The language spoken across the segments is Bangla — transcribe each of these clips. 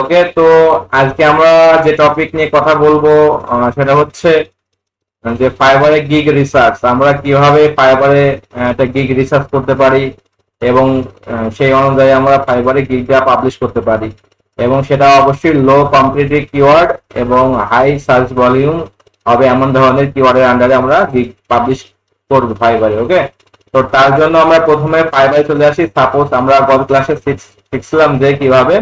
ওকে, তো আজকে আমরা যে টপিক নিয়ে কথা বলবো সেটা হচ্ছে যে ফাইবারে গিগ রিসার্চ। আমরা কিভাবে ফাইবারে একটা গিগ রিসার্চ করতে পারি এবং সেই অনুযায়ী আমরা ফাইবারে গিগটা পাবলিশ করতে পারি, এবং সেটা অবশ্যই লো কম্পিটিটিভ কিওয়ার্ড এবং হাই সার্চ ভলিউম হবে এমন ধরনের কিওয়ার্ডের আন্ডারে আমরা গিগ পাবলিশ করবো ফাইবারে। ওকে, তো তার জন্য আমরা প্রথমে ফাইবারে চলে আসি। সাপোজ আমরা গত ক্লাসে শিখছিলাম যে কিভাবে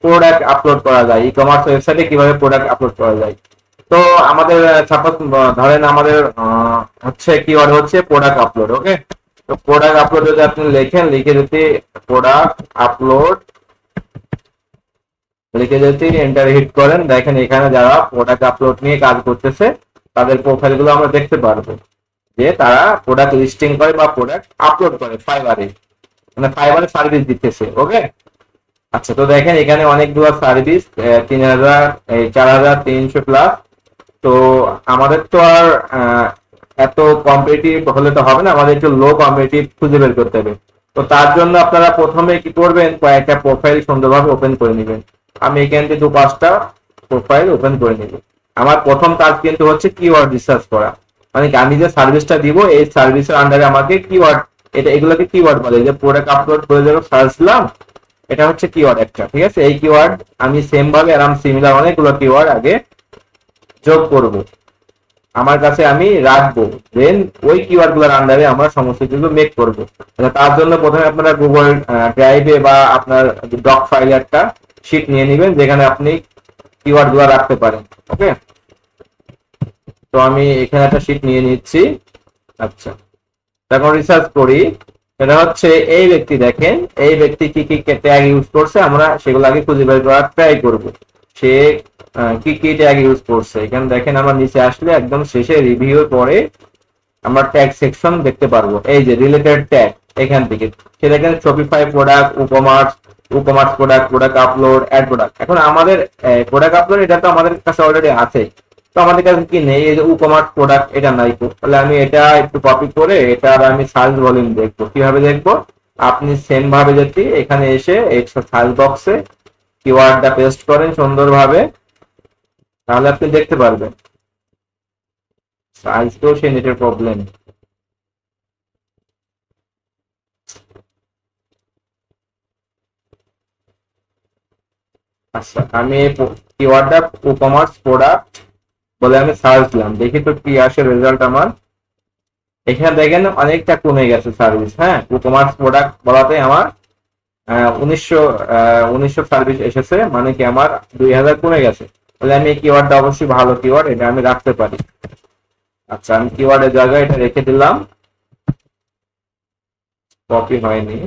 প্রোডাক্ট আপলোড করা যায়, ই কমার্স ওয়েবসাইটে কিভাবে প্রোডাক্ট আপলোড করা যায়। তো আমাদের সাপোজ ধরেন আমাদের হচ্ছে কিওয়ার্ড হচ্ছে প্রোডাক্ট আপলোড। ওকে, তো প্রোডাক্ট আপলোড যদি আপনি লেখেন, লিখে যদি প্রোডাক্ট আপলোড লিখে যদি এন্টার হিট করেন, দেখেন এখানে যারা প্রোডাক্ট আপলোড নিয়ে কাজ করতেছে তাদের প্রোফাইল গুলো আমরা দেখতে পারবো যে তারা প্রোডাক্ট লিস্টিং করে বা প্রোডাক্ট আপলোড করে ফাইবারে, মানে ফাইবারে সার্ভিস দিতেছে। ওকে, আচ্ছা, তো দেখেন এখানে অনেকগুলো সার্ভিস, 3000 4300 প্লাস। তো আমাদের তো আর এত কম্পিটিটিভ হলে তো হবে না, আমাদের একটু লো কম্পিটিটিভ খুঁজে বের করতে হবে। তো তার জন্য আপনারা প্রথমে কি করবেন, কয়েকটা প্রোফাইল সুন্দরভাবে ওপেন করে নেবেন। আমি এখান থেকে 2-5টা প্রোফাইল ওপেন করে নেব। আমার প্রথম কাজ কিন্তু হচ্ছে কিওয়ার্ড রিসার্চ করা, মানে আমি যে সার্ভিসটা দিব এই সার্ভিসের আন্ডারে আমাকে কিওয়ার্ড, এগুলোকে কিওয়ার্ড বলে। যে প্রোডাক্ট আপলোড করে দেবো সার্চ দিলাম, এটা হচ্ছে কিওয়ার্ড একটা। ঠিক আছে, এই কিওয়ার্ড আমি সেম ভাবে আরাম সিমিলার অনেকগুলো কিওয়ার্ড আগে যোগ করব, আমার কাছে আমি রাখবো, দেন ওই কিওয়ার্ড গুলোর আন্ডারে আমরা সমস্ত কিছু মেক করব। তার জন্য প্রথমে আপনারা গুগল ড্রাইভে বা আপনার ডক ফাইলে একটা শিট নিয়ে নেবেন যেখানে আপনি কিওয়ার্ড গুলো রাখতে পারেন। ওকে, তো আমি এখানে একটা শিট নিয়ে নিচ্ছি। আচ্ছা, এখন রিসার্চ করি। এটা হচ্ছে এই ব্যক্তি, দেখেন এই ব্যক্তি কি কি ট্যাগ ইউজ করছে, আমরা সেগুলো আগে খুঁজে বের করার ট্রাই করব। সে কি কি ট্যাগ ইউজ করছে, এখানে দেখেন আমরা নিচে আসলে একদম শেষে রিভিউ পরে আমরা ট্যাগ সেকশন দেখতে পারবো। এই যে রিলেটেড ট্যাগ, এখান থেকে সে দেখেন Shopify product, WooCommerce product, product upload, add product. এখন আমাদের প্রোডাক্ট আপলোড এটা তো আমাদের কাছে অলরেডি আছে, তো আমাদের কাছে কি নেই, এই যে উকমার্স প্রোডাক্ট এটা নাই। তাহলে আমি এটা একটু কপি করে এটা আর আমি সার্চ ভলিউম দেখবো। কিভাবে দেখবো, আপনি সেম ভাবে যদি এখানে এসে এই সার্চ বক্সে কিওয়ার্ডটা পেস্ট করেন সুন্দরভাবে, তাহলে আপনি দেখতে পারবেন। সাইজটাও সেই নেটের প্রবলেম। আচ্ছা, আমি কিওয়ার্ডটা উকমার্স প্রোডাক্ট বলে আমি সার্চ দিলাম, দেখি তো কি আসে রেজাল্ট আমার। এখানে দেখেন অনেকটা কমে গেছে সার্ভিস। হ্যাঁ, উকমার্স প্রোডাক্ট বলাতে আমার 1900 সার্ভিস এসেছে, মানে কি আমার 2000 কমে গেছে। তাহলে আমি এই কিওয়ার্ডটা অবশ্যই ভালো কিওয়ার্ড, এটা আমি রাখতে পারি। আচ্ছা, আমি কিওয়ার্ডের জায়গায় এটা রেখে দিলাম, কপি হয়নি।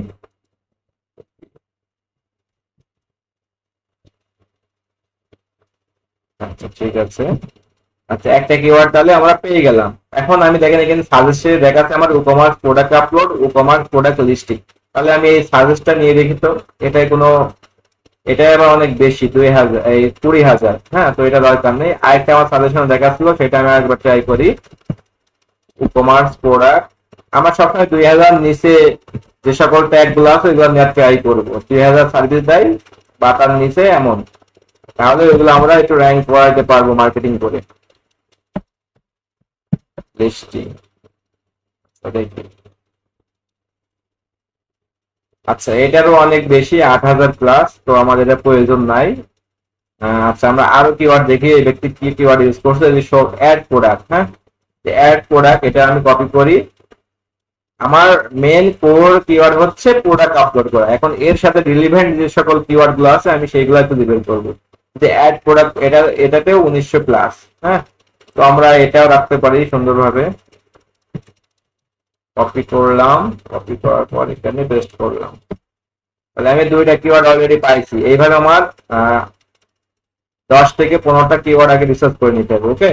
আচ্ছা, ঠিক আছে। আচ্ছা, একটা কিওয়ার্ড তাহলে আমরা পেয়ে গেলাম। এখন আমি দেখেন এখানে সাজেস্টে দেখাচ্ছে আমার WooCommerce product upload, WooCommerce product listing. তাহলে আমি এই সাজেস্টটা নিয়ে দেখি তো, এটাই কোনো, এটা আবার অনেক বেশি, 2000 এই 20,000। হ্যাঁ, তো এটা দরকার নেই। আরেকটা আমার সাজেশন দেখাচ্ছিল, সেটা আমি একবার ট্রাই করি। কমার্স প্রোডাক্ট আমার সবসময় 2000 নিচে যে সকল ট্যাগ গুলো আছে ওইগুলো নেওয়ার ট্রাই করবো। 2000 সার্ভিস দেয় বা তার নিচে এমন, তাহলে ওইগুলো আমরা একটু র্যাঙ্ক করাতে পারবো মার্কেটিং করে। লিস্টিং, আচ্ছা এটারও অনেক বেশি, 8000 প্লাস, তো আমাদের এটা প্রয়োজন নাই। আচ্ছা, আমরা আরো কিওয়ার্ড দেখি এই ব্যক্তি কি কিওয়ার্ড ইউজ করছে। সব অ্যাড প্রোডাক্ট, হ্যাঁ অ্যাড প্রোডাক্ট, এটা আমি কপি করি। আমার মেন কোর কিওয়ার্ড হচ্ছে প্রোডাক্ট আপলোড করা। এখন এর সাথে রিলিভেন্ট যে সকল কিওয়ার্ড গুলো আছে আমি সেইগুলো একটু ডিবেট করবো। যে অ্যাড প্রোডাক্ট, এটাতেও 1900 প্লাস। হ্যাঁ, তো আমরা এটাও রাখতে পারি সুন্দরভাবে। কপি করলাম, কপি করার পর এখানে পেস্ট করলাম। তাহলে আমি 2টা কিওয়ার্ড অলরেডি পাইছি। এইভাবে আমার 10 থেকে 15টা কিওয়ার্ড আগে রিসার্চ করে নিতে হবে। ওকে,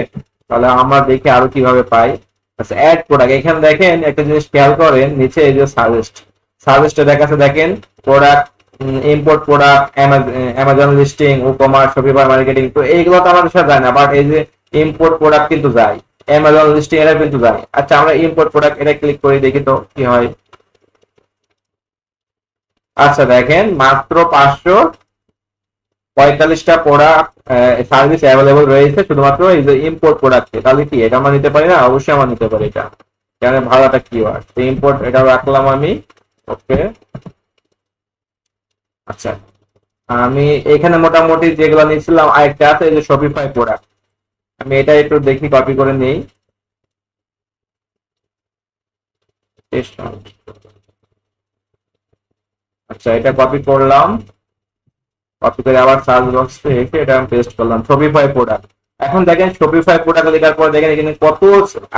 তাহলে আমরা দেখি আরো কিভাবে পাই। আচ্ছা, অ্যাড প্রোডাক্ট, এখানে দেখেন একটা জিনিস খেয়াল করেন, নিচে এই যে সাজেস্টে দেখাচ্ছে, দেখেন product import product, Amazon listing, e-commerce, Shopify marketing. তো এইগুলো তো আমাদের সাথে যায় না, বাট এই যে ইম্পোর্ট প্রোডাক্ট কিন্তু যায়, অ্যামাজন লিস্টিং এরা কিন্তু যায়। আচ্ছা, আমরা ইম্পোর্ট প্রোডাক্ট এটা ক্লিক করে দেখি তো কি হয়। আচ্ছা, দেখেন মাত্র 45টা প্রোডাক্ট সার্ভিস অ্যাভেলেবল রয়েছে শুধুমাত্র এই যে ইম্পোর্ট প্রোডাক্টে, তাহলে কি এটা আমরা নিতে পারি না? অবশ্যই আমরা নিতে পারি এটা, কারণ ভাড়াটা কিওয়ার্ড ইম্পোর্ট, এটা রাখলাম আমি। ওকে, আচ্ছা আমি এখানে মোটামুটি যেগুলো নিয়েছিলাম, আরেকটা আছে এই যে শপিফাই প্রোডাক্ট, আমি এটা একটু দেখি কপি করে নেই। আচ্ছা এটা কপি করলাম, কপি করে আবার সার্চ বক্সে এসে এটা আমি পেস্ট করলাম, শপিফাই প্রোডাক্ট। এখন দেখেন শপিফাই প্রোডাক্ট লেখার পর দেখেন এখানে কত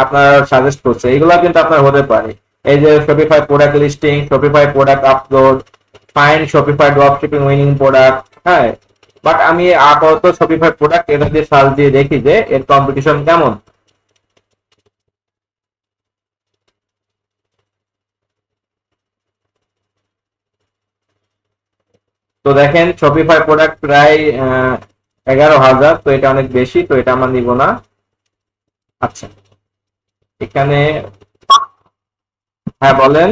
আপনার সাজেস্ট করছে, এগুলো কিন্তু আপনার হতে পারে। এই যে Shopify product listing, Shopify product upload, find Shopify drop shipping winning product, হ্যাঁ। বাট আমি আপাতত শপিফাই প্রোডাক্ট এটা দিয়ে সার্চ দিয়ে দেখি যে এর কম্পিটিশন কেমন। তো দেখেন শপিফাই প্রোডাক্ট প্রায় 11,000, তো এটা অনেক বেশি, তো এটা আমরা নিব না। আচ্ছা এখানে, হ্যাঁ বলেন।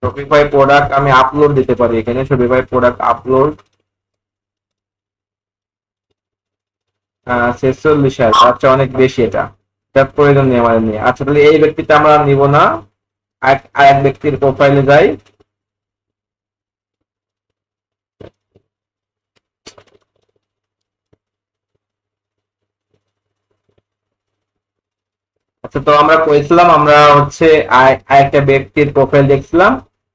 শপিফাই প্রোডাক্ট আমি আপলোড দিতে পারি এখানে, শপিফাই প্রোডাক্ট আপলোড 46,000, আচ্ছা অনেক বেশি এটা, এটার প্রয়োজন নেই আমাদের নিয়ে। আচ্ছা তাহলে এই ব্যক্তিটা আমরা নিব না, আরেক ব্যক্তির প্রোফাইলে যাই। আচ্ছা তো আমরা কইছিলাম আমরা হচ্ছে আরেকটা ব্যক্তির প্রোফাইল দেখছিলাম,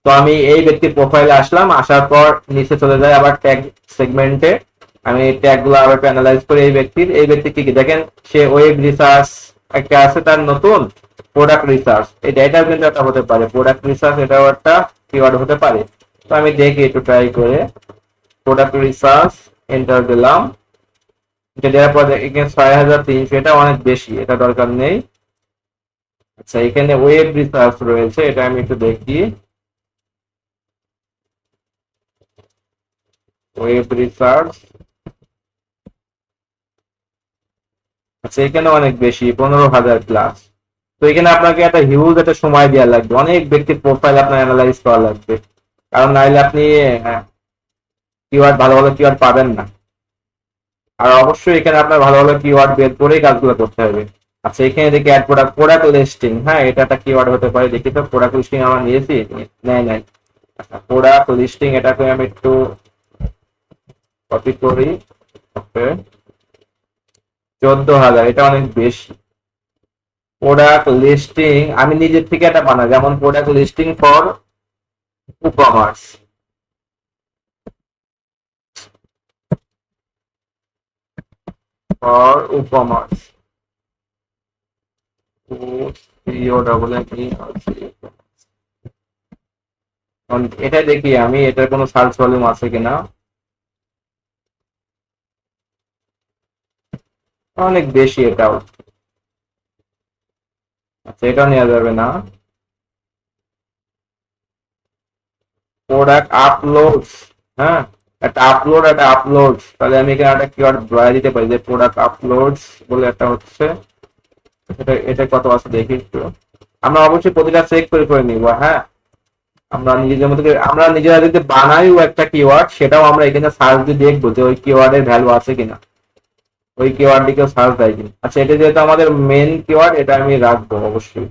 তো আমি এই ব্যক্তির প্রোফাইলে আসলাম, আসার পর নিচে চলে যাই আবার ট্যাগ সেগমেন্টে, আমি ট্যাগ গুলো আবার অ্যানালাইজ করি। এই ব্যক্তি কি কি দেখেন, সে ওয়েব রিসার্চ একটা আছে, তার নতুন প্রোডাক্ট রিসার্চ, এটাও কিন্তু একটা হতে পারে, প্রোডাক্ট রিসার্চ এটাও একটা কিওয়ার্ড হতে পারে। তো আমি দেখি একটু ট্রাই করে, প্রোডাক্ট রিসার্চ এন্টার দিলাম, এটা দেওয়ার পর এখানে 6,300, এটা অনেক বেশি, এটা দরকার নেই। আচ্ছা এখানে ওয়েব রিসার্চ রয়েছে, এটা আমি একটু দেখি, ওয়েব রিসার্চ। আচ্ছা এখানে অনেক বেশি, 15,000 প্লাস। তো এখানে আপনাকে একটা হিউজ একটা সময় দেওয়া লাগবে, অনেক ব্যক্তির প্রোফাইল আপনার অ্যানালাইজ করা লাগবে, কারণ নাইলে আপনি কিওয়ার্ড ভালো ভালো কিওয়ার্ড পাবেন না। আর অবশ্যই এখানে আপনার ভালো ভালো কিওয়ার্ড বের করেই কাজগুলো করতে হবে। আচ্ছা এখানে দেখি অ্যাড প্রোডাক্ট, প্রোডাক্ট লিস্টিং, হ্যাঁ এটা একটা কিওয়ার্ড হতে পারে, দেখি তো প্রোডাক্ট লিস্টিং আমরা নিয়েছি, নাই নাই। আচ্ছা প্রোডাক্ট লিস্টিং এটাকে আমি একটু কপি করি। ওকে 14,000, এটা অনেক বেশি। প্রোডাক্ট লিস্টিং আমি নিজের থেকে একটা বানাই, যেমন product listing for e-commerce, for e-commerce, এটা দেখি আমি এটার কোনো সার্চ ভলিউম আছে কিনা, অনেক বেশি এটাও। আচ্ছা এটা নেওয়া যাবে না। প্রোডাক্ট আপলোডস, হ্যাঁ একটা আপলোড, একটা আপলোডস, তাহলে আমি এখানে একটা কিওয়ার্ড ধরে দিতে পারি যে প্রোডাক্ট আপলোডস বলে একটা হচ্ছে, এটা এটা কত আছে দেখি একটু। আমরা অবশ্যই প্রতিটা চেক করে করে নিব, হ্যাঁ আমরা নিজেদের মধ্যে আমরা নিজেরা যদি বানাইও একটা কিওয়ার্ড, সেটাও আমরা এখানে সার্চ দিয়ে দেখবো যে ওই কিওয়ার্ডের ভ্যালু আছে কিনা, ওই কিওয়ার্ড দিকেও সার্চ দেয় কিনা। আচ্ছা এটা যেহেতু আমাদের মেন কিওয়ার্ড, এটা আমি রাখবো অবশ্যই,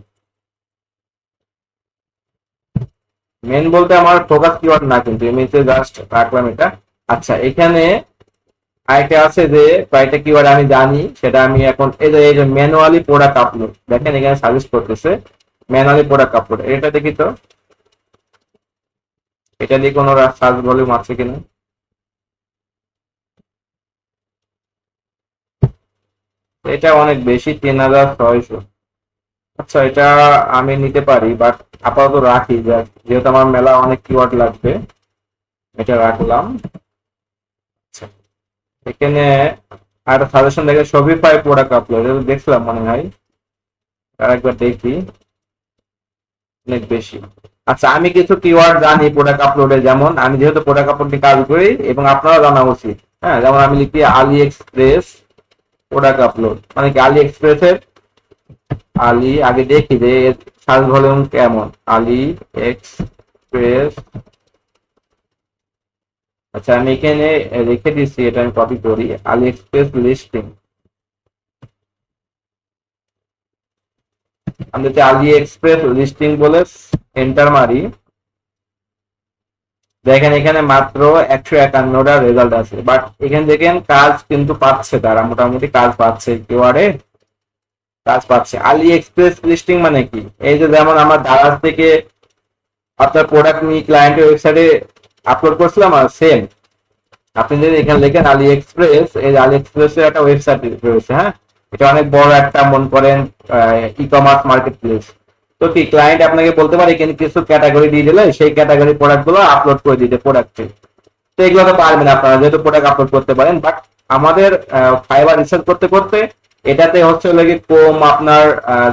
মেন বলতে আমার ফোকাস কিওয়ার্ড না কিন্তু, এমনিতে জাস্ট রাখলাম এটা। আচ্ছা এখানে আরেকটা আছে যে কয়েকটা কিওয়ার্ড আমি জানি, সেটা আমি এখন এই যে ম্যানুয়ালি প্রোডাক্ট আপলোড, দেখেন এখানে সাজেস্ট করতেছে ম্যানুয়ালি প্রোডাক্ট আপলোড, এটা দেখি তো এটা দিয়ে কোনো সার্চ ভলিউম আছে কিনা। এটা অনেক বেশি, 3,600। আচ্ছা এটা আমি নিতে পারি, বাট আপাতত রাখি, যেহেতু আমার মেলা অনেক কিওয়ার্ড লাগবে, এটা রাখলাম। আচ্ছা এখানে একটা সাজেশন দেখে শপিফাই প্রোডাক্ট আপলোড, এটা দেখছিলাম মনে হয়, আরেকবার দেখি, অনেক বেশি। আচ্ছা আমি কিছু কিওয়ার্ড জানি প্রোডাক্ট আপলোডে, যেমন আমি যেহেতু প্রোডাক্ট আপলোড নিয়ে কাজ করি এবং আপনারা জানা উচিত, হ্যাঁ যেমন আমি লিখি আলি এক্সপ্রেস প্রোডাক্ট আপলোড, মানে কি আলি এক্সপ্রেসের আলি, আগে দেখি যে সার্চ ভলিউম কেমন, আলি এক্সপ্রেস আচ্ছা আমি এখানে রেখে দিচ্ছি, এটা আমি কপি করি, আলি এক্সপ্রেস লিস্টিং। আমি যদি আলি এক্সপ্রেস লিস্টিং বলে এন্টার মারি, দেখেন এখানে মাত্র 151টা রেজাল্ট আছে, বাট এখানে দেখেন কাজ কিন্তু পাচ্ছে, তারা মোটামুটি কাজ পাচ্ছে, কিওয়ার্ডে কাজ পাচ্ছে। আলি এক্সপ্রেস লিস্টিং মানে কি, এই যে যেমন আমার দারাজ থেকে আপনার প্রোডাক্ট নিয়ে ক্লায়েন্টের ওয়েবসাইটে আপলোড করছিলাম, আর সেম আপনি যদি এখানে লেখেন আলি এক্সপ্রেস, এই আলি এক্সপ্রেস এর একটা ওয়েবসাইট রয়েছে, হ্যাঁ এটা অনেক বড় একটা মন করেন ই কমার্স মার্কেট প্লেস। তো কি ক্লায়েন্ট আপনাকে বলতে পারে এখানে কিছু ক্যাটাগরি দিয়ে দিলে সেই ক্যাটাগরি প্রোডাক্ট গুলো আপলোড করে দিতে প্রোডাক্টে। তো এগুলো তো পারবেন আপনারা, যেহেতু প্রোডাক্ট আপলোড করতে পারেন, বাট আমাদের ফাইবার রিসার্চ করতে করতে এটাতে হচ্ছে লাগে কম আপনার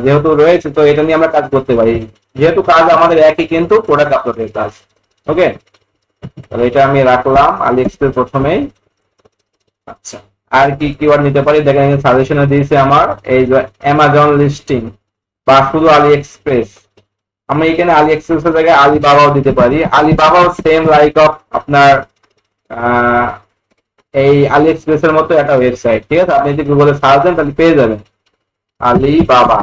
যেহেতু রয়েছে, তো এটা নিয়ে আমরা কাজ করতে পারি, যেহেতু কাজ আমাদের একই কিন্তু প্রোডাক্ট আপলোডের কাজ। ওকে, তাহলে এটা আমি রাখলাম আলি এক্সপ্রেস প্রথমেই। আচ্ছা আর কি কিওয়ার্ড নিতে পারি, দেখেন এখানে সাজেশনে দিয়েছে আমার এই যে অ্যামাজন লিস্টিং বা শুধু আলি এক্সপ্রেস। আমি এখানে আলি এক্সপ্রেস এর জায়গায় আলিবাবাও দিতে পারি, আলিবাবাও সেম লাইক অফ আপনার এই আলি এক্সপ্রেস এর মতো একটা ওয়েবসাইট, ঠিক আছে? আপনি যদি গুগলে সার্চ দেন তাহলে পেয়ে যাবেন আলিবাবা।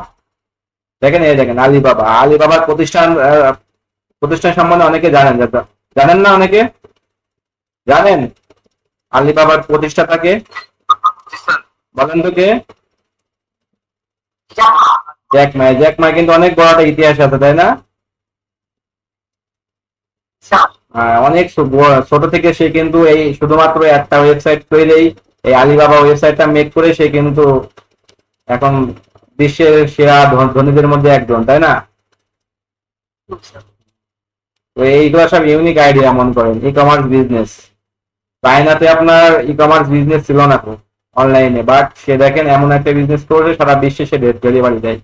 দেখেন এই দেখেন আলিবাবা, আলিবাবার প্রতিষ্ঠান প্রতিষ্ঠান সম্বন্ধে অনেকে জানেন, জানেন না অনেকে জানেন আলিবাবার প্রতিষ্ঠাতাকে? বলেন তো কে? জ্যাকমা। জ্যাকমা কিন্তু অনেক বড় একটা ইতিহাস আছে, তাই না? অনেক ছোট থেকে সে কিন্তু এই শুধুমাত্র একটা ওয়েবসাইট তৈরি, এই আলিবাবা ওয়েবসাইটটা মেক করে সে কিন্তু এখন বিশ্বের সেরা ধনীদের মধ্যে একজন, তাই না? তো এইগুলো সব ইউনিক আইডিয়া মনে করেন ই কমার্স বিজনেস। চায়নাতে আপনার ই কমার্স বিজনেস ছিল না তো অনলাইনে, বাট সে দেখেন এমন একটা বিজনেস করে সারা বিশ্বে সে ডেলিভারি দেয়,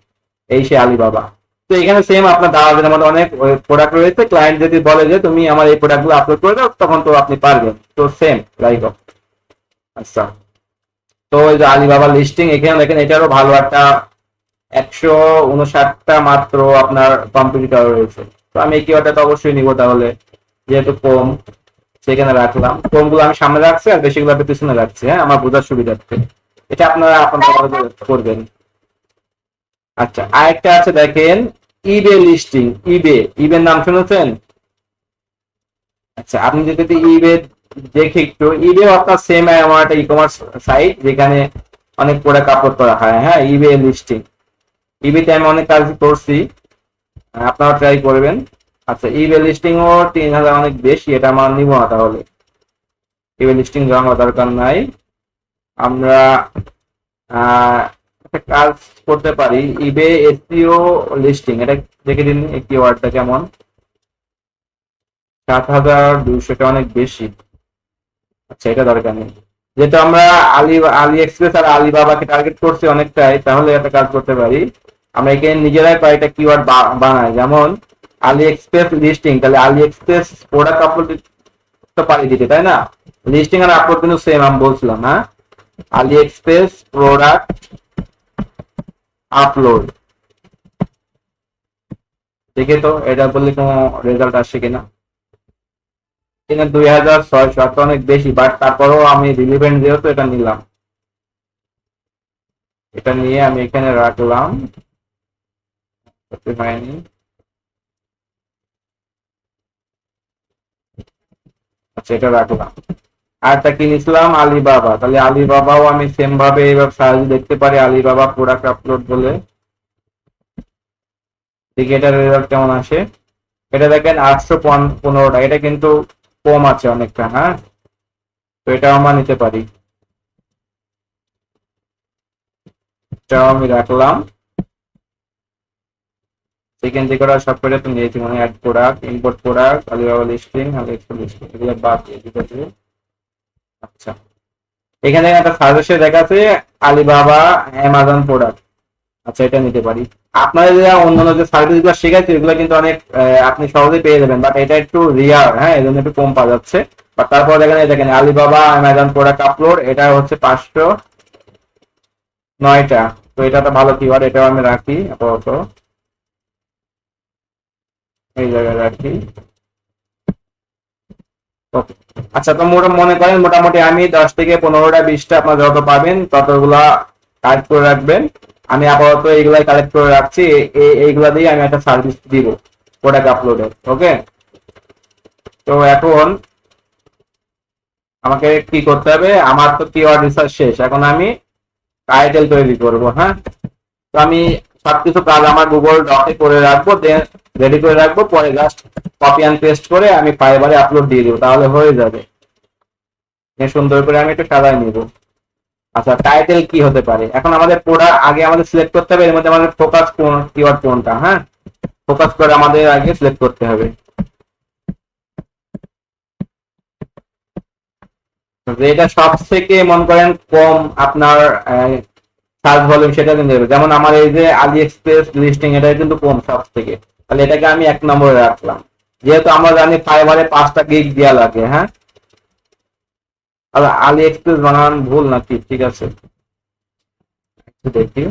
এই সে আলিবাবা। তো এখানে সেম আপনার দাওয়াতের মধ্যে অনেক প্রোডাক্ট রয়েছে, ক্লায়েন্ট যদি বলে যে তুমি আমার এই প্রোডাক্টগুলো আপলোড করে দাও, তখন তো আপনি পারবেন, তো সেম লাইক। আচ্ছা, তো এই যে আলিবাবা লিস্টিং, এখানে দেখেন এটারও ভালো একটা 159টা মাত্র আপনার কম্পিটিটর রয়েছে। তো আমি এই কিওয়ার্ডটা তো অবশ্যই নিব, তাহলে যেহেতু কম সেখানে রাখলাম, কমগুলো আমি সামনে রাখছি আর বেশিগুলো আপনি পিছনে রাখছি, হ্যাঁ আমার বোঝার সুবিধার্থে। এটা আপনারা আপনার করবেন। আচ্ছা আরেকটা আছে দেখেন ইবে লিস্টিং। ইবে, ইবের নাম শুনেছেন? আচ্ছা আপনি যদি ইবে দেখে একটু, ইবে আপনার সেম আমার একটা ই কমার্স সাইট যেখানে অনেক প্রোডাক্ট আপলোড করা হয়, হ্যাঁ ইবে লিস্টিং। ইবেতে আমি অনেক কাজ করছি, আপনারা ট্রাই করবেন। আচ্ছা ইবে লিস্টিং ও 3000 অনেক বেশি, এটা আমার নিব না, তাহলে ইবে লিস্টিং জানার দরকার নাই। আমরা একটা কাজ করতে পারি, ইবে এসইও লিস্টিং, এটা দেখে দিন এই কিওয়ার্ডটা কেমন। 7200টা অনেক বেশি। আচ্ছা এটা দরকার নেই, যেহেতু আমরা আলি এক্সপ্রেস আর আলিবাবাকে টার্গেট করছি অনেকটাই, তাহলে একটা কাজ করতে পারি, আমরা এখানে নিজেরাই কয়েকটা কিওয়ার্ড বানাই, যেমন আলি এক্সপ্রেস লিস্টিং, তাহলে আলি এক্সপ্রেস প্রোডাক্ট আপলোড তো পারি দিতে, তাই না? লিস্টিং আর আপলোড কিন্তু সেম আমি বলছিলাম, হ্যাঁ আলি এক্সপ্রেস প্রোডাক্ট আপলোড। দেখে তো এটা বললে কোনো রেজাল্ট আসে কিনা। কিনা 2600 অনেক বেশি, বাট তারপরেও আমি রিলিভেন্ট যেহেতু এটা নিলাম, এটা নিয়ে আমি এখানে রাখলাম, হয়নি। আচ্ছা এটা রাখলাম। আর একটা কি নিছিলাম আলিবাবা, তাহলে আলিবাবাও আমি সেম ভাবে এইভাবে সার্চ দেখতে পারি আলিবাবা প্রোডাক্ট আপলোড বলে, দেখি এটার রেজাল্ট কেমন আসে। এটা দেখেন 815টা, এটা কিন্তু কম আছে অনেকটা, হ্যাঁ তো এটাও আমরা নিতে পারি, এটাও আমি রাখলাম। সেকেন্ড যে করা সব করে তো নিয়েছি, মানে add product, import product, Alibaba listing, AliExpress listing, এগুলো বাদ দিয়ে দিতে। আচ্ছা এখানে একটা সাজেশন দেখাচ্ছে আলিবাবা অ্যামাজন প্রোডাক্ট, আচ্ছা এটা নিতে পারি। আপনাদের যে অন্যান্য যে সার্ভিস গুলো শেখাচ্ছি এগুলো কিন্তু অনেক আপনি সহজেই পেয়ে যাবেন, বাট এটা একটু রিয়ার, হ্যাঁ এই জন্য একটু কম পাওয়া যাচ্ছে। বাট তারপর দেখেন আলিবাবা অ্যামাজন প্রোডাক্ট আপলোড, এটা হচ্ছে 509টা, তো এটা তো ভালো কিওয়ার্ড, এটাও আমি রাখি আপাতত, এই জায়গায় রাখি। ওকে। আচ্ছা, তো মনে করেন মোটামুটি আমি 10 থেকে 15টা 20টা আপনার যত পাবেন ততগুলা কালেক্ট করে রাখবেন। আমি আপাতত এইগুলাই কালেক্ট করে রাখছি, এইগুলা দিয়ে আমি একটা সার্ভিস দিব প্রোডাক্ট আপলোডের। ওকে, তো এখন আমাকে কি করতে হবে, আমার তো কিওয়ার্ড রিসার্চ শেষ, এখন আমি টাইটেল তৈরি করব। হ্যাঁ, তো আমি সবকিছু কাজ আমার গুগল ডকে করে রাখবো, দেন রেডি করে রাখবো, পরে জাস্ট কপি অ্যান্ড পেস্ট করে আমি ফাইবারে আপলোড দিয়ে দেবো, তাহলে হয়ে যাবে। সুন্দর করে আমি একটু সাজাই নিব। আচ্ছা, টাইটেল কি হতে পারে, এখন আমাদের পুরো আগে আমাদের সিলেক্ট করতে হবে এর মধ্যে আমাদের ফোকাস কোন কিওয়ার্ড কোনটা। হ্যাঁ, ফোকাস করে আমাদের আগে সিলেক্ট করতে হবে। এটা সব থেকে মনে করেন কম আপনার সার্চ ভলিউম সেটা কিন্তু দেবে। যেমন আমার এই যে আলি এক্সপ্রেস লিস্টিং, এটা কিন্তু কম সব থেকে, তাহলে এটাকে আমি 1 নম্বরে রাখলাম। যেহেতু আমরা জানি ফাইবারে 5টা গিগ দেওয়া লাগে। হ্যাঁ, আর আলি এক্সপ্রেস বানান ভুল নাকি? ঠিক আছে, দেখি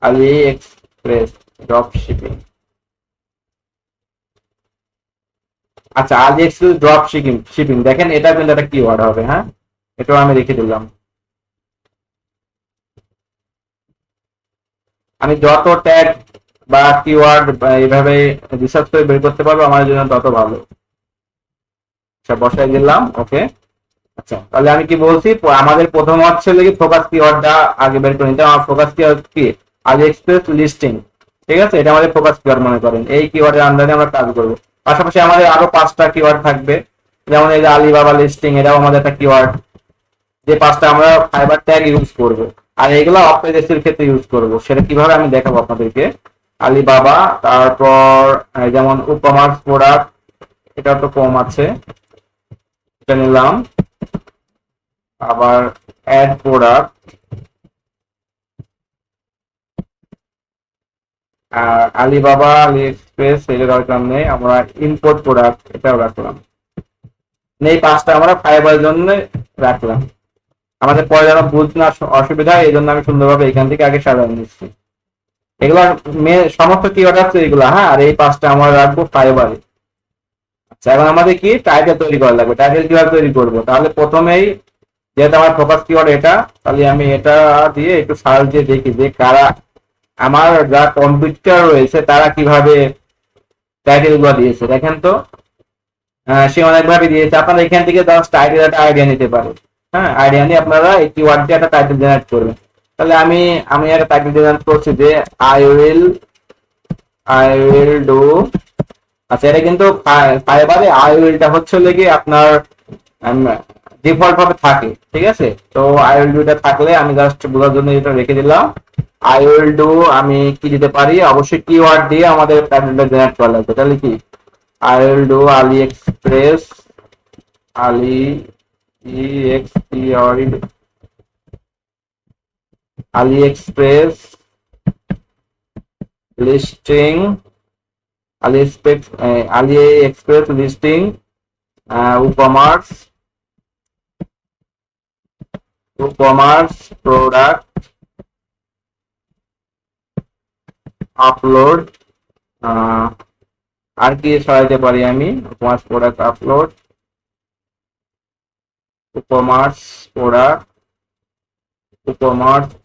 আলি এক্সপ্রেস ড্রপ শিপিং। আচ্ছা, আলি এক্সপ্রেস ড্রপ শিপিং শিপিং দেখেন, এটা কিন্তু একটা কিওয়ার্ড হবে। হ্যাঁ, এটাও আমি রেখে দিলাম। আমি যত ট্যাগ বা কিওয়ার্ড এইভাবে রিসার্চ করে বের করতে পারবো আমার জন্য তত ভালো। আচ্ছা, বসাই দিলাম। ওকে, আচ্ছা, তাহলে আমি কি বলছি, আমাদের প্রথম হচ্ছে কি ফোকাস কিওয়ার্ডটা আগে বের করে নিতে। আমার ফোকাস কিওয়ার্ড কি, আলি এক্সপ্রেস লিস্টিং। ঠিক আছে, এটা আমাদের ফোকাস কিওয়ার্ড মনে করেন, এই কিওয়ার্ডের আন্ডারে আমরা কাজ করবো। পাশাপাশি আমাদের আরো 5টা কিওয়ার্ড থাকবে, যেমন এই যে আলিবাবা লিস্টিং, এটাও আমাদের একটা কিওয়ার্ড, যে 5টা আমরা ফাইবার ট্যাগ ইউজ করব। আর এগুলো অপটিমাইজেশনের ক্ষেত্রে ইউজ করব, সেটা কিভাবে আমি দেখাবো আপনাদেরকে। আলিবাবা, তারপর যেমন ই-কমার্স প্রোডাক্ট, এটা তো কম আছে, এটা নিলাম। আবার অ্যাড প্রোডাক্ট, আর আলিবাবা আলি এক্সপ্রেস এটা দরকার নেই, আমরা ইম্পোর্ট প্রোডাক্ট এটাও রাখলাম। এই 5টা আমরা ফাইবারের জন্য রাখলাম। আমাদের পরে যেন বুঝ না অসুবিধা হয়, এই জন্য আমি সুন্দরভাবে এখান থেকে আগে সাজানো নিচ্ছি। এগুলো সমস্ত কিওয়ার্ড আছে এগুলো। হ্যাঁ, আর এই 5টা আমরা রাখবো ফাইবারে। আচ্ছা, এখন আমাদের কি টাইটেল তৈরি করা লাগবে। টাইটেল কিভাবে তৈরি করবো, তাহলে প্রথমেই যেহেতু আমার ফোকাস কিওয়ার্ড এটা, তাহলে আমি এটা দিয়ে একটু সার্চ দিয়ে দেখি যে কারা আমার যা কম্পিউটার রয়েছে তারা কিভাবে টাইটেল গুলো দিয়েছে। দেখেন তো, সে অনেকভাবে দিয়েছে। আপনারা এখান থেকে জাস্ট টাইটেল একটা আইডিয়া নিতে পারেন। হ্যাঁ, আইডিয়া নিয়ে আপনারা এই কিওয়ার্ড দিয়ে একটা টাইটেল জেনারেট করবেন। তাহলে আমি আমি একটা টাইটেল জেনারেট করছি যে আই উইল ডু। আচ্ছা, এটা কিন্তু ফাইবারে আই উইলটা হচ্ছে লেগে আপনার ডিফল্ট ভাবে থাকে। ঠিক আছে, তো আই উইল ডুটা থাকলে আমি জাস্ট বোঝার জন্য এটা রেখে দিলাম। আই উইল ডু আমি কি দিতে পারি, অবশ্যই কিওয়ার্ড দিয়ে আমাদের টাইটেলটা জেনারেট করা লাগবে। তাহলে কি, I will do AliExpress, Ali AliExpress listing, AliExpress listing e-commerce product upload. আর কি সরাইতে পারি আমি, e-commerce product upload, e-commerce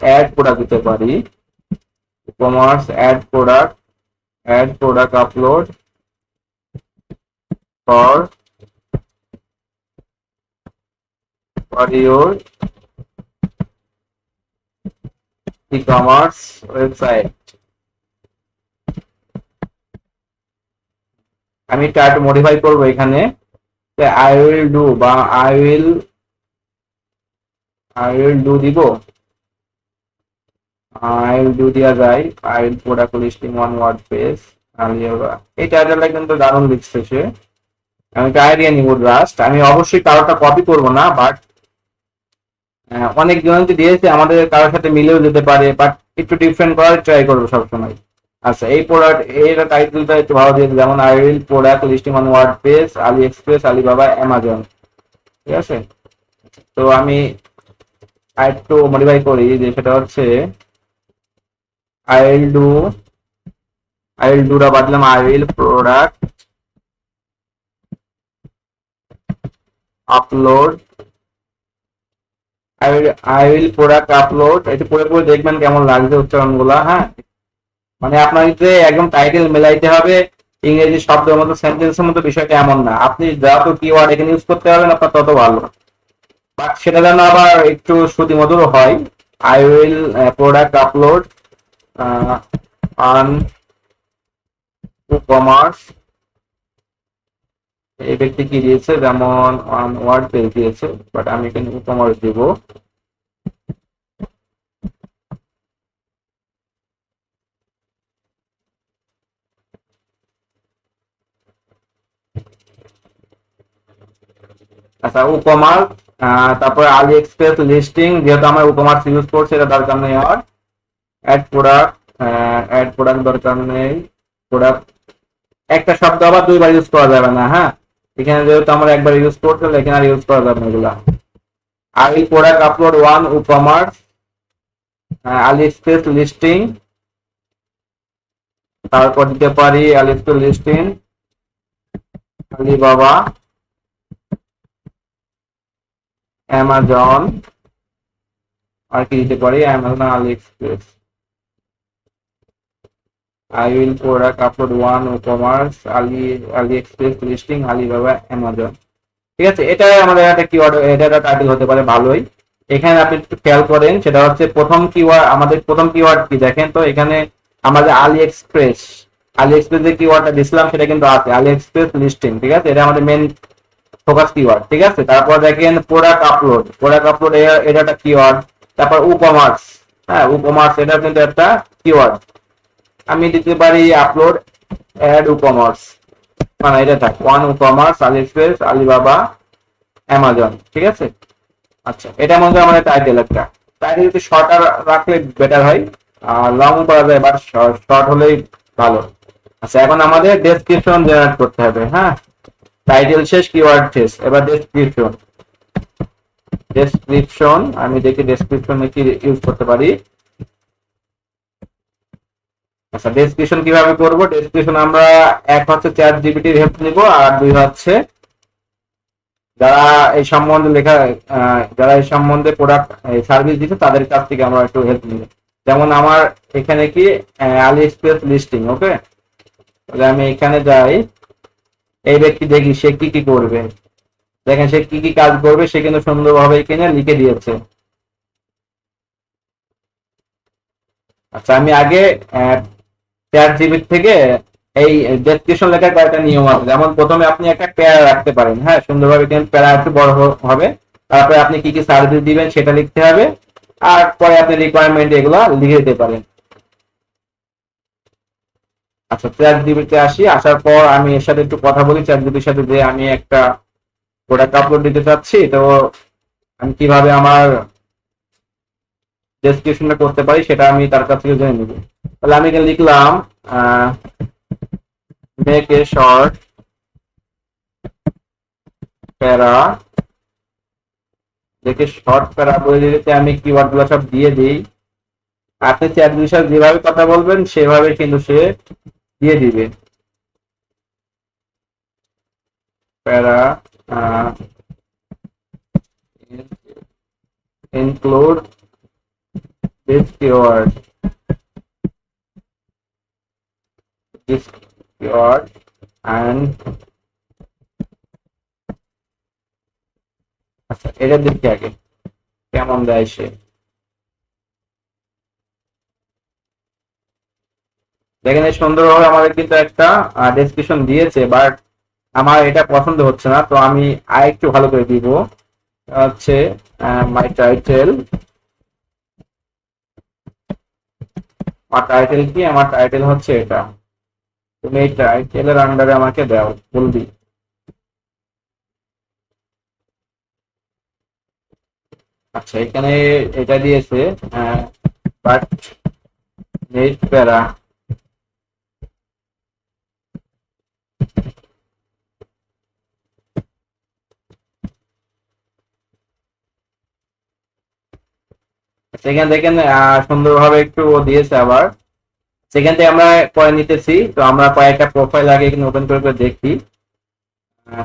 ad product দিতে পারি, e-commerce ad product upload for your e-commerce website. আমি একটু মডিফাই করবো এখানে, আই উইল ডু বা আই উইল ডু দিব, আই উইল ডু দেওয়া যায়। I will product listing on WordPress. এই টাইটেলটা কিন্তু দারুণ লিখছে সে। আমি একটা আইডিয়া নিব জাস্ট, আমি অবশ্যই কারোটা কপি করব না, বাট অনেক জন দিয়েছে, আমাদের কারোর সাথে মিলেও যেতে পারে, বাট একটু ডিফারেন্ট করার ট্রাই করবো সবসময়। আচ্ছা, এই প্রোডাক্ট এর টাইটেলটা একটু ভালো দিয়ে, যেমন I will product listing on WordPress, Ali express, Alibaba, Amazon. ঠিক আছে, তো আমি একটু মডিফাই করি, যে সেটা হচ্ছে আই উইল ডুটা বাদলাম I will product upload, I will product upload, একটু পরে পরে দেখবেন কেমন লাগছে উচ্চারণ গুলা। হ্যাঁ, মানে আপনার যে একদম টাইটেল মেলাইতে হবে ইংরেজি শব্দের মতো সেন্টেন্সের মতো, বিষয়টা এমন না। আপনি যত কিওয়ার্ড এখানে ইউজ করতে পারবেন আপনার তত ভালো, বাট সেটা যেন আবার একটু শ্রুতিমধুর হয়। I will product upload on commerce, এই ব্যক্তি কি দিয়েছে, যেমন অন ওয়ার্ড পেজ দিয়েছে, বাট আমি এখানে কমার্স দিব। আচ্ছা, কমার্স, তারপরে আলি এক্সপ্রেস লিস্টিং, যেহেতু আমরা কমার্স ইউজ করছি এটা দরকার নেই। আর অ্যাড প্রোডাক্ট দরকার নেই। প্রোডাক্ট একটা শব্দ আবার দুইবার ইউজ করা যাবে না। হ্যাঁ, এখানে যেহেতু আমরা একবার ইউজ করতে, এখানে আর ইউজ করা যাবে না এগুলা। I product upload one commerce Ali express listing, তারপর দিতে পারি আলি এক্সপ্রেস লিস্টিং আলিবাবা, অ্যামাজন, আর কি দিতে পারি, Amazon Ali express. I will product upload one e-commerce Ali express listing Alibaba Amazon. ঠিক আছে, এটা আমাদের একটা কিওয়ার্ড, এটা একটা টাইটেল হতে পারে ভালোই। এখানে আপনি একটু খেয়াল করেন, সেটা হচ্ছে প্রথম কিওয়ার্ড, আমাদের প্রথম কিওয়ার্ড কি দেখেন তো, এখানে আমাদের আলি এক্সপ্রেস যে কিওয়ার্ডটা দিছিলাম সেটা কিন্তু আছে, আলি এক্সপ্রেস লিস্টিং। ঠিক আছে, এটা আমাদের মেন ফোকাস কিওয়ার্ড। ঠিক আছে, তারপর দেখেন প্রোডাক্ট আপলোড এটা একটা কিওয়ার্ড। তারপর ই-কমার্স, হ্যাঁ ই-কমার্স এটা কিন্তু একটা কিওয়ার্ড। আমি দিতে পারি আপলোড অ্যাড ই-কমার্স, মানে এটা থাক ওয়ান ই-কমার্স আলি এক্সপ্রেস আলিবাবা অ্যামাজন। ঠিক আছে, আচ্ছা এটা মধ্যে আমাদের টাইটেল, একটা টাইটেল একটু শর্ট রাখলে বেটার হয়, আর লং করা যায় বাট শর্ট হলেই ভালো। আচ্ছা, এখন আমাদের ডেসক্রিপশন জেনারেট করতে হবে। হ্যাঁ, টাইটেল শেষ, কিওয়ার্ড শেষ, এবার ডেসক্রিপশন আমি দেখি ডেসক্রিপশনে কি ইউজ করতে পারি। আচ্ছা, ডেসক্রিপশন কিভাবে করব, ডেসক্রিপশন আমরা এক হচ্ছে চ্যাট জিপিটির হেল্প নিব, আর দুই হচ্ছে যারা এই সম্বন্ধে যারা এই সম্বন্ধে প্রোডাক্ট সার্ভিস দিচ্ছে তাদের কাছ থেকে আমরা একটু হেল্প নিব। যেমন আমার এখানে কি আলি এক্সপ্রেস লিস্টিং, ওকে, তাহলে আমি এখানে যাই, এই ব্যক্তি দেখি সে কি কি করবে। দেখেন সে কি কি কাজ করবে, সে কিন্তু সুন্দরভাবে এখানে লিখে দিয়েছে। আচ্ছা, আমি আগে চ্যাট জিপিটি থেকে এই ডেসক্রিপশন লেখার কয়েকটা নিয়ম আছে। যেমন প্রথমে আপনি একটা প্যারা রাখতে পারেন, হ্যাঁ সুন্দরভাবে, কিন্তু প্যারা একটু বড় হবে। তারপরে আপনি কি কি সার্ভিস দিবেন সেটা লিখতে হবে, আর পরে আপনি রিকোয়ারমেন্ট এগুলো লিখে দিতে পারেন। আচ্ছা, চ্যাট জিপিটিতে আসি, আসার পর আমি এর সাথে একটু কথা বলি চ্যাট জিপিটির সাথে, যে আমি একটা প্রোডাক্ট আপলোড দিতে চাচ্ছি, তো আমি কিভাবে আমার ডেসক্রিপশনটা করতে পারি সেটা আমি তার কাছ থেকে জেনে নিব। তাহলে আমি এখানে লিখলাম মেক এ শর্ট প্যারা, দেখে শর্ট প্যারা বলে দিতে আমি কিওয়ার্ড গুলো সব দিয়ে দিই। আপনি চ্যাট জিপিটির যেভাবে কথা বলবেন সেভাবে কিন্তু সে দিয়ে দিবে। প্যারা include this keyword and আচ্ছা এটা দেখি আগে কেমন দেয় সে। দেখেন এই সুন্দরভাবে আমাদের কিন্তু একটা ডেসক্রিপশন দিয়েছে, বাট আমার এটা পছন্দ হচ্ছে না, তো আমি আর একটু ভালো করে দিব। হচ্ছে মাই টাইটেল, আমার টাইটেল কি, আমার টাইটেল হচ্ছে এটা, তুমি এই টাইটেলের আন্ডারে আমাকে দাও বলবি। আচ্ছা, এখানে এটা দিয়েছে বাট নেট প্যারা, সেখানে দেখেন সুন্দরভাবে একটু ও দিয়েছে। আবার সেখান থেকে আমরা পরে নিতেছি, তো আমরা কয়েকটা প্রোফাইল আগে এখানে ওপেন করে দেখি।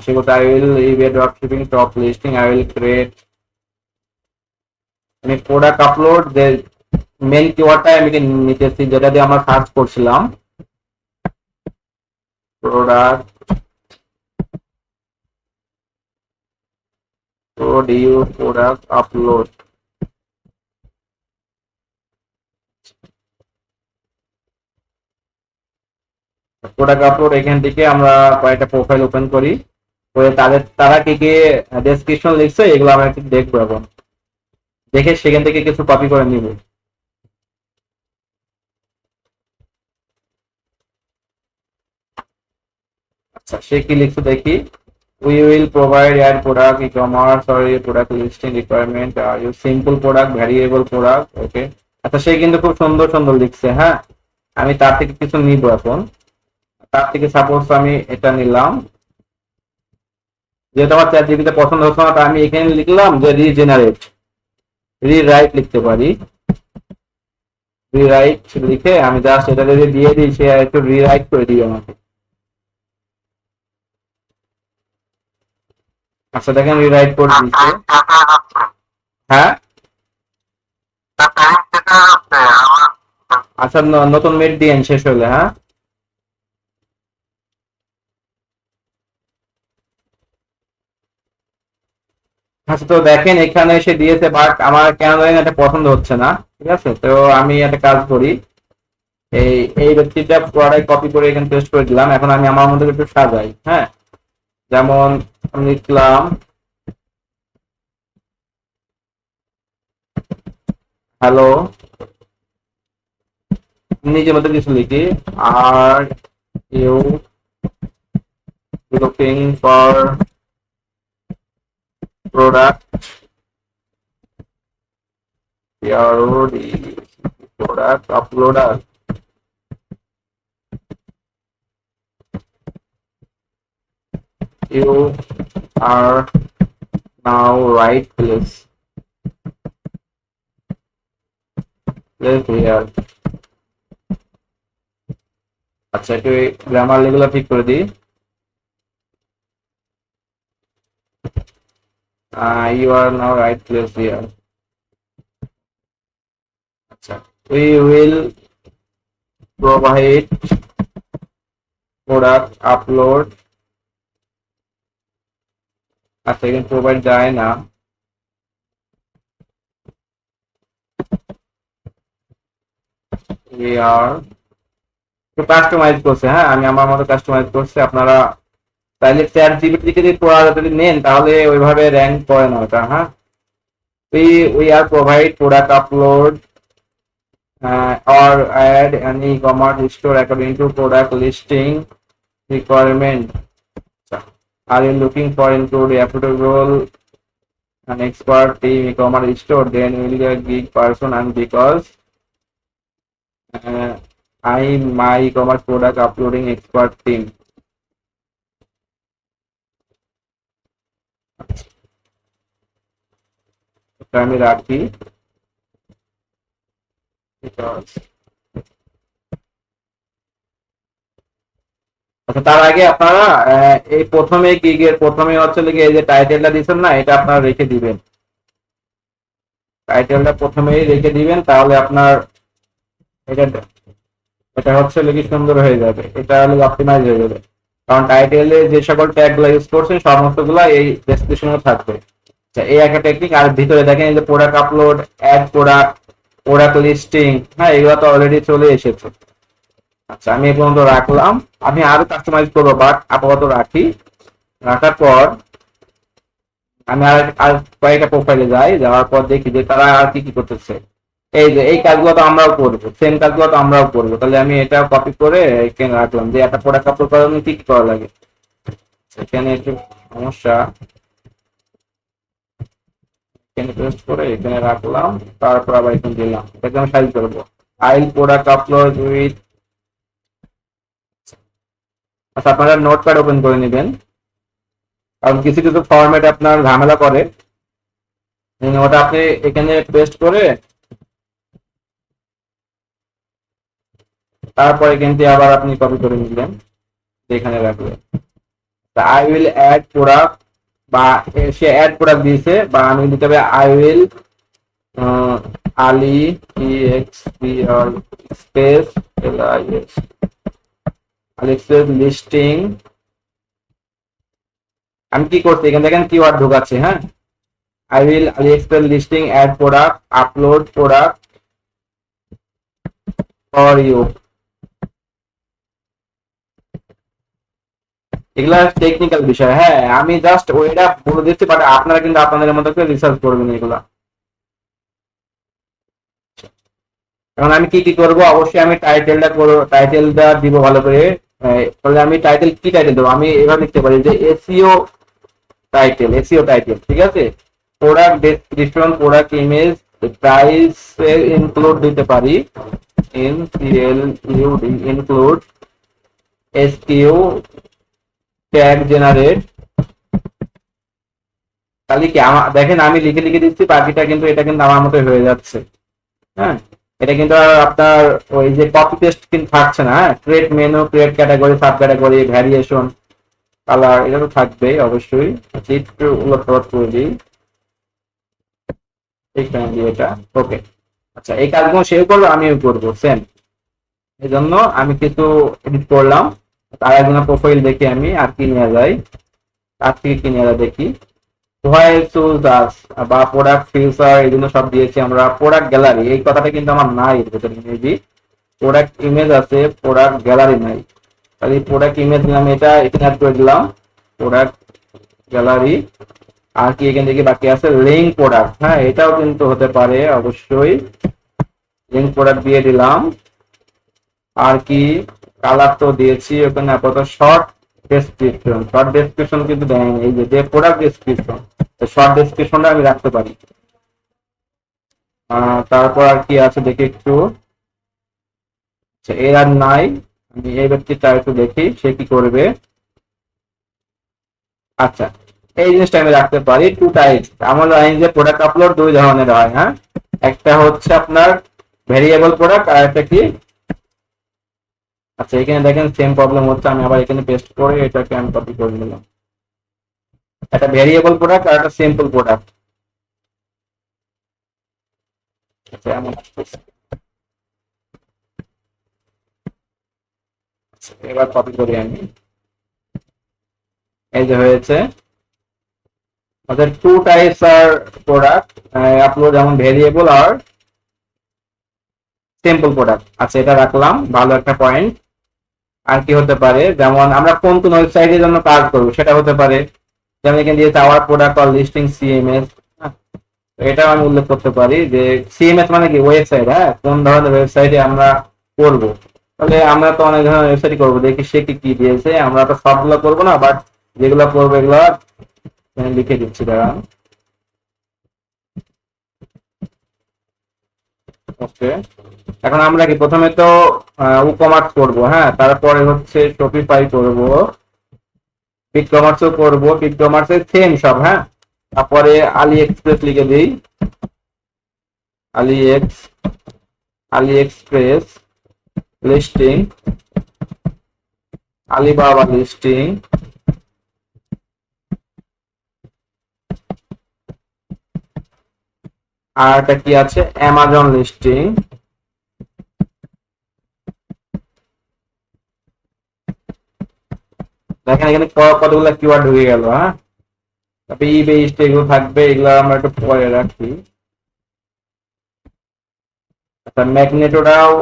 সেগুলো I will leave a drop shipping top listing, I will create আমি প্রোডাক্ট আপলোড যে মেন কিওয়ার্ডটা আমি নিতেছি যেটা দিয়ে আমরা সার্চ করছিলাম, product product upload. Product upload এখান থেকে আমরা কয়েকটা প্রোফাইল ওপেন করি, করে তারা কি কি ডেসক্রিপশন লিখছে এগুলো আমরা একটু দেখবো, এবং দেখে সেখান থেকে কিছু কপি করে নিব। আচ্ছা, সে কি লিখছে দেখি। We will provide your product e-commerce or your product listing requirement, your simple product, variable product, okay। আচ্ছা, সে কিন্তু খুব সুন্দর সুন্দর লিখছে, হ্যাঁ। আমি তার থেকে কিছু নিব এখন। তার থেকে সাপোজ আমি এটা নিলাম, যেহেতু আমার চ্যাট জিপিতে পছন্দ হচ্ছে না, আমি এখানে লিখলাম যে রিজেনারেট, রিরাইট লিখতে পারি। রিরাইট লিখে আমি জাস্ট এটা যদি দিয়ে দিই, সে একটু রিরাইট করে দিবে আমাকে। আচ্ছা, দেখেন রিরাইট করে দিচ্ছে। হ্যাঁ, আচ্ছা, নতুন মেট দিয়েন শেষ হলে, হ্যাঁ। আচ্ছা, তো দেখেন এখানে এসে দিয়েছে, বাট আমার কেন জানি না এটা পছন্দ হচ্ছে না। ঠিক আছে, তো আমি একটা কাজ করি, এই এই ব্যক্তিটা পুরোটাই কপি করে এখানে পেস্ট করে দিলাম। এখন আমি আমার মধ্যে একটু সাজাই, হ্যাঁ। যেমন আমি লিখলাম হ্যালো, নিজের মধ্যে কিছু লিখি, are you looking for product product uploader, you are now right place here। আচ্ছা, একটু গ্রামার এগুলো ঠিক করে দিই। You are now right place here। আচ্ছা, we will provide product upload। আচ্ছা, এখানে প্রোভাইড যায় না, we are কাস্টমাইজ করছে, হ্যাঁ। আমি আমার মতো কাস্টমাইজ করছি, আপনারা তাহলে চ্যাট জিপিটি থেকে যদি যদি নেন তাহলে ওইভাবে র্যাঙ্ক করে না ওটা, হ্যাঁ। we are provide product upload or add an e-commerce store according to product listing requirement। Are you looking for include affordable an expert team e-commerce store, then will be a geek person, and because I my e-commerce product uploading expert team। এটা আমি রাখি, আচ্ছা। তার আগে আপনারা এই প্রথমে গিগের প্রথমে হচ্ছে লিখে এই যে টাইটেলটা দিচ্ছেন না, এটা আপনারা রেখে দিবেন। টাইটেলটা প্রথমেই রেখে দিবেন, তাহলে আপনার এটা এটা হচ্ছে লিখে সুন্দর হয়ে যাবে, এটা হলে অপটিমাইজ হয়ে যাবে। কারণ টাইটেলে যে সকল ট্যাগ গুলো ইউজ করছেন সমস্তগুলো এই ডেসক্রিপশনে থাকবে। আচ্ছা, এই একটা টেকনিক। আর ভিতরে দেখেন এই যে product upload, add product, product listing, হ্যাঁ, এগুলো তো অলরেডি চলে এসেছে। আচ্ছা, আমি এই পর্যন্ত রাখলাম। আমি আরো কাস্টমাইজ করবো, বাট আপাতত রাখি। রাখার পর আমি আর কয়েকটা প্রোফাইলে যাই, যাওয়ার পর দেখি যে তারা আর কি কি করতেছে। এই যে এই কাজগুলো তো আমরাও করবো, সেম কাজগুলো তো আমরাও করবো। তাহলে আমি এটা কপি করে এখানে রাখলাম যে একটা প্রোডাক্ট আপলোড করার জন্য কি কি করা লাগে। এখানে একটু সমস্যা, এখানে পেস্ট করে এখানে রাখলাম, তারপর আবার এখানে দিলাম, এটাকে আমি ফাইল করবো। আইল প্রোডাক্ট আপলোড উইথ। আচ্ছা, আপনারা নোটপ্যাড ওপেন করে নেবেন, কারণ কিছু কিছু ফরম্যাট আপনার ঝামেলা করে। ওটা আপনি এখানে পেস্ট করে তারপরে কিন্তু আবার আপনি কপি করে নিলেন, এখানে রাখবেন। আই উইল অ্যাড প্রোডাক্ট, বা সে অ্যাড প্রোডাক্ট দিয়েছে, বা আমি দিতে হবে I will Ali EXPR space LIS Ali space listing. আমি কি করছি এখানে দেখেন কিওয়ার্ড ঢোকাচ্ছি, হ্যাঁ। I will AliExpress listing add product upload product for you। এগুলা টেকনিক্যাল বিষয়, হ্যাঁ আমি জাস্ট ওইটা বলে দিচ্ছি, বাট আপনারা কিন্তু আপনাদের মতো করে রিসার্চ করবেন এগুলা। এখন আমি কি কি করব, অবশ্যই আমি টাইটেলটা দিব ভালো করে। তাহলে আমি কি টাইটেল দেবো, আমি এভাবে লিখতে পারি যে এসইও টাইটেল, ঠিক আছে। Product description, product image, price include দিতে পারি, ইনক্লুড এসকিউ ট্যাগ জেনারেট। তাহলে কি দেখেন আমি লিখে লিখে দিচ্ছি, বাকিটা কিন্তু এটা কিন্তু আমার মতো হয়ে যাচ্ছে, হ্যাঁ। এটা কিন্তু আর আপনার ওই যে কপি পেস্ট কিন্তু থাকছে না, হ্যাঁ। Create menu, create category, sub category, variation, colour, এটা তো থাকবেই অবশ্যই। একটু উলট পালট করে দিই এটা, ওকে। আচ্ছা এই কাজগুলো সেও করবে, আমিও করবো সেম। এই জন্য আমি কিছু এডিট করলাম। তার একজনের প্রোফাইল দেখি আমি আর কি নেওয়া যায়, তার থেকে কি নেওয়া যায় দেখি। বা প্রোডাক্ট ফিউচার, এগুলো সব দিয়েছি আমরা। প্রোডাক্ট গ্যালারি, এই কথাটা কিন্তু আমার নাই এর ভেতরে, মেবি প্রোডাক্ট ইমেজ আছে, প্রোডাক্ট গ্যালারি নাই। তাহলে প্রোডাক্ট ইমেজ নিলাম, এটা এখানে অ্যাড করে দিলাম, প্রোডাক্ট গ্যালারি। আর কি এখান থেকে বাকি আছে, লিঙ্ক প্রোডাক্ট, হ্যাঁ এটাও কিন্তু হতে পারে অবশ্যই, লিঙ্ক প্রোডাক্ট দিয়ে দিলাম। আর কি কালার তো দিয়েছি ওখানে, আপাতত শর্ট ডেসক্রিপশন কিন্তু দেয়নি, এই যে প্রোডাক্ট ডেসক্রিপশন, শর্ট ডেসক্রিপশনটা আমি রাখতে পারি। তারপর আর কি আছে দেখি একটু, এর আর নাই। আমি এই ব্যক্তিটা একটু দেখি সে কি করবে। আচ্ছা এই জিনিসটা আমি রাখতে পারি, টু টাইপস। আমরা জানি যে প্রোডাক্ট আপলোড দুই ধরনের হয়, হ্যাঁ। একটা হচ্ছে আপনার ভেরিয়েবল প্রোডাক্ট, আর একটা কি, আচ্ছা এখানে দেখেন সেম প্রবলেম হচ্ছে, আমি আবার এখানে পেস্ট করে এটাকে আমি কপি করে নিলাম। একটা ভেরিয়েবল প্রোডাক্ট আর একটা সিম্পল প্রোডাক্ট। আচ্ছা এবার কপি করি আমি, এই যে হয়েছে। টু টাইপস আর প্রোডাক্ট আপলোড, যেমন ভেরিয়েবল আর সিম্পল প্রোডাক্ট। আচ্ছা এটা রাখলাম, ভালো একটা পয়েন্ট। আর কি হতে পারে, যেমন আমরা কোন কোন ওয়েবসাইটের জন্য কাজ করবো সেটা হতে পারে, যেমন এখানে দিয়েছে hour product or listing CMS. এটাও আমি উল্লেখ করতে পারি যে সিএমএস মানে কি ওয়েবসাইট, হ্যাঁ কোন ধরনের ওয়েবসাইটে আমরা করব। তাহলে আমরা তো অনেক ধরনের ওয়েবসাইট করবো, দেখি সে কি কি দিয়েছে। আমরা তো সবগুলো করবো না, বাট যেগুলো করবো এগুলো লিখে দিচ্ছি, দাঁড়ান। ওকে এখন আমরা কি প্রথমে তো ই-কমার্স করবো, হ্যাঁ। তারপরে হচ্ছে শপিফাই করব, বিগ কমার্সও করবো, বিগ কমার্সের সেম সব, হ্যাঁ। তারপরে আলি এক্সপ্রেস লিখে দিই, আলি এক্সপ্রেস লিস্টিং, আলিবাবা লিস্টিং, আর একটা কি আছে, অ্যামাজন লিস্টিং। দেখেন এখানে কতগুলো কিওয়ার্ড ঢুকে গেল, হ্যাঁ। তারপরে ইবে এগুলো থাকবে, এগুলো আমরা একটু পরে রাখি। আচ্ছা ম্যাগনেটোটাও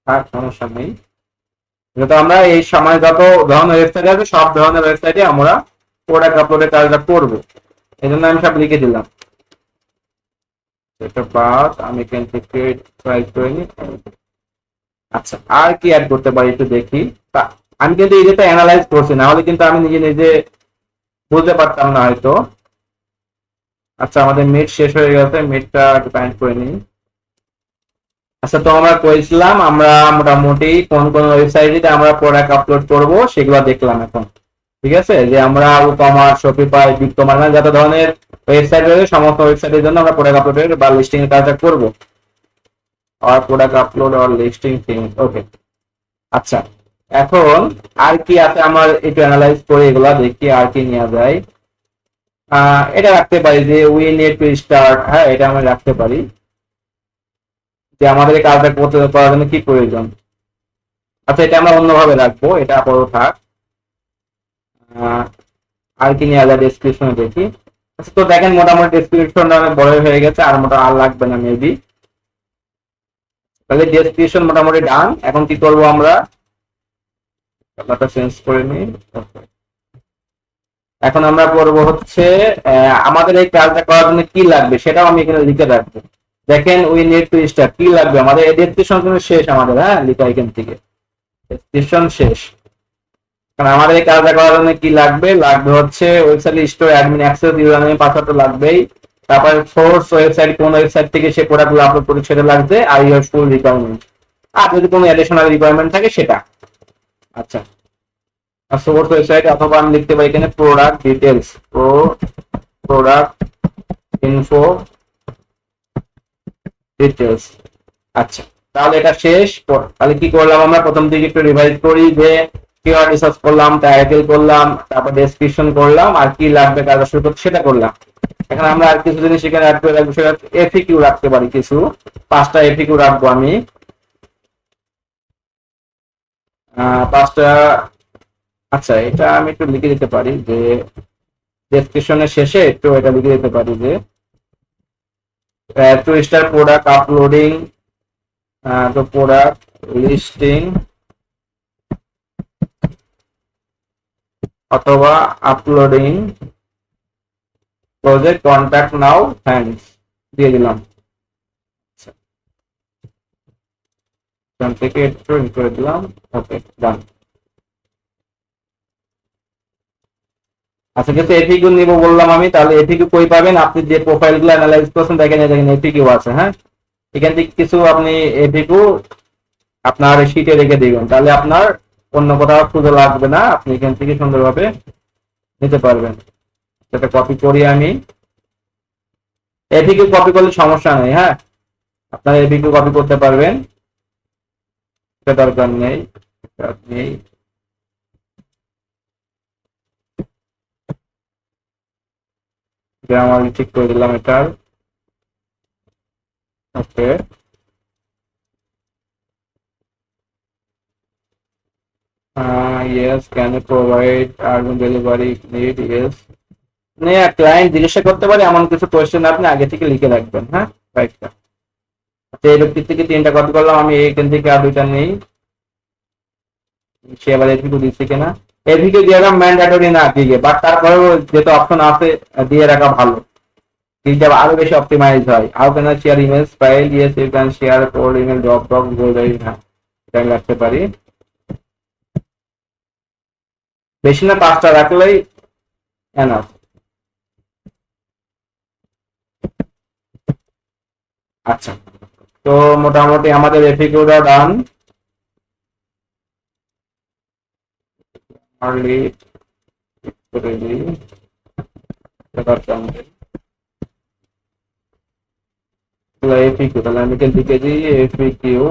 থাক, সমস্যা নেই। যেহেতু আমরা এই সময় যত ধরনের ওয়েবসাইট আছে সব ধরনের ওয়েবসাইটে আমরা প্রোডাক্ট আপলোডের কাজটা করবো, এই জন্য আমি সব লিখে দিলাম। এটা বাদ, আমি এখান থেকে ট্রাই করে নিই। আচ্ছা আর কি অ্যাড করতে পারি একটু দেখি। আমি কিন্তু এই যেটা অ্যানালাইজ করছি, না হলে কিন্তু আমি নিজে নিজে বুঝতে পারতাম না হয়তো। আচ্ছা আমাদের মিট শেষ হয়ে গেছে, মিটটা একটু পয়েন্ট করে নিই। আচ্ছা তো আমরা করেছিলাম আমরা মোটামুটি কোন কোন ওয়েবসাইটে আমরা প্রোডাক্ট আপলোড করব সেগুলো দেখলাম এখন, ঠিক আছে। যে আমরা ই-কমার্স, শপিফাই, বিগ কমার্স, মানে যত ধরনের ওয়েবসাইট রয়েছে সমস্ত ওয়েবসাইটের জন্য আমরা প্রোডাক্ট আপলোডের বা লিস্টিং এর কাজটা করব। আর প্রোডাক্ট আপলোড আর লিস্টিং থিং, ওকে। আচ্ছা এখন আর কি আছে আমার একটু অ্যানালাইজ করে এগুলা দেখি আর কি নেওয়া যায়। এটা রাখতে পারি যে উই নিড টু স্টার্ট, হ্যাঁ এটা আমরা রাখতে পারি যে আমাদের এই কাজটা করতে করার জন্য কি প্রয়োজন। আচ্ছা এটা আমরা অন্যভাবে রাখবো, এটা আপাতত থাক। আর কি নেওয়া যায় ডেসক্রিপশনে দেখি। আচ্ছা তো দেখেন মোটামুটি ডেসক্রিপশনটা অনেক বড় হয়ে গেছে, আর আর লাগবে না মেবি। তাহলে ডেসক্রিপশন মোটামুটি ডান। এখন কি করবো আমরা, কালারটা চেঞ্জ করে নিই। এখন আমরা করবো হচ্ছে আমাদের এই কাজটা করার জন্য কি লাগবে সেটাও আমি এখানে লিখে রাখবো। দেখেন উই নিড টু স্টার্ট কি লাগবে আমাদের, এই ডেসক্রিপশন কিন্তু শেষ আমাদের, হ্যাঁ লিখা এখান থেকে ডেসক্রিপশন শেষ। কারণ আমাদের এই কাজটা করার জন্য কি লাগবে, লাগবে হচ্ছে website store admin access user name password লাগবেই। তারপর সোর্স ওয়েবসাইট কোন ওয়েবসাইট থেকে সে প্রোডাক্টগুলো আপলোড করে সেটা লাগবে, আর ইউর ফুল রিকোয়ারমেন্ট, আর যদি কোনো অ্যাডিশনাল রিকোয়ারমেন্ট থাকে সেটা। আচ্ছা আর সোর্স ওয়েবসাইট অথবা আমি লিখতে পারি এখানে product details, product info details. আচ্ছা তাহলে এটা শেষ। তাহলে কি করলাম আমরা, প্রথম দিকে একটু রিভাইজ করি যে কিওয়ার্ড রিসার্চ করলাম, টাইটেল করলাম, তারপর ডেসক্রিপশন করলাম, আর কি লাগবে কাজ শুরু করতে সেটা করলাম। এখন আমরা আর কিছু জিনিস এখানে অ্যাড করে রাখবো, সেটা এফিকিউ রাখতে পারি, কিছু 5টা এফিকিউ রাখবো আমি। 5টা। আচ্ছা এটা আমি একটু লিখে দিতে পারি যে ডেসক্রিপশনের শেষে একটু এটা লিখে দিতে পারি যে টু স্টার প্রোডাক্ট আপলোডিং, তো প্রোডাক্ট লিস্টিং অথবা আপলোডিং প্রজেক্ট কন্ট্যাক্ট নাও থ্যাঙ্কস দিয়ে দিলাম। এখান থেকে একটু করে দিলাম, ওকে ডান। আচ্ছা যেহেতু এফিকিউ নিব বললাম আমি, তাহলে এফিকিউ কই পাবেন, আপনি যে প্রোফাইলগুলো অ্যানালাইজ করছেন দেখেন দেখেন এফিকিউ আছে, হ্যাঁ এখান থেকে কিছু আপনি এফিকিউ আপনার শিটে রেখে দিবেন, তাহলে আপনার অন্য কোথাও খুঁজে লাগবে না, আপনি এখান থেকে সুন্দরভাবে নিতে পারবেন। সেটা কপি করি আমি, এফিকিউ কপি করলে সমস্যা নেই, হ্যাঁ আপনারা এফিকিউ কপি করতে পারবেন, সেটা দরকার নেই। আপনি গ্রামার ঠিক করে দিলাম এটার, ওকে। yes can you provide urgent delivery need, yes client জিজ্ঞাসা করতে পারে এমন কিছু কোয়েশ্চেন আপনি আগে থেকে লিখে রাখবেন, হ্যাঁ রাইটটা। আচ্ছা এই ব্যক্তির থেকে 3টা কপি করলাম আমি, এখান থেকে আর 2টা নেই, সে আবার এফিকিউ দিচ্ছে কিনা। এফিকিউ দিয়ে রাখা ম্যান্ডেটরি না দিকে, বাট তারপরেও যেটা অপশন আছে দিয়ে রাখা ভালো, দিকটা আরো বেশি অপটিমাইজ হয়। How can I share image file, yes you can share code email Dropbox Google Drive, হ্যাঁ এটা রাখতে পারি। বেশি না 5টা রাখলেই এনাফ। আচ্ছা তো মোটামুটি আমাদের এফিকিউটা ডান। আর্লি করে দিই এফিকিউ, তাহলে আমি লিখে দিই এফিকিউ।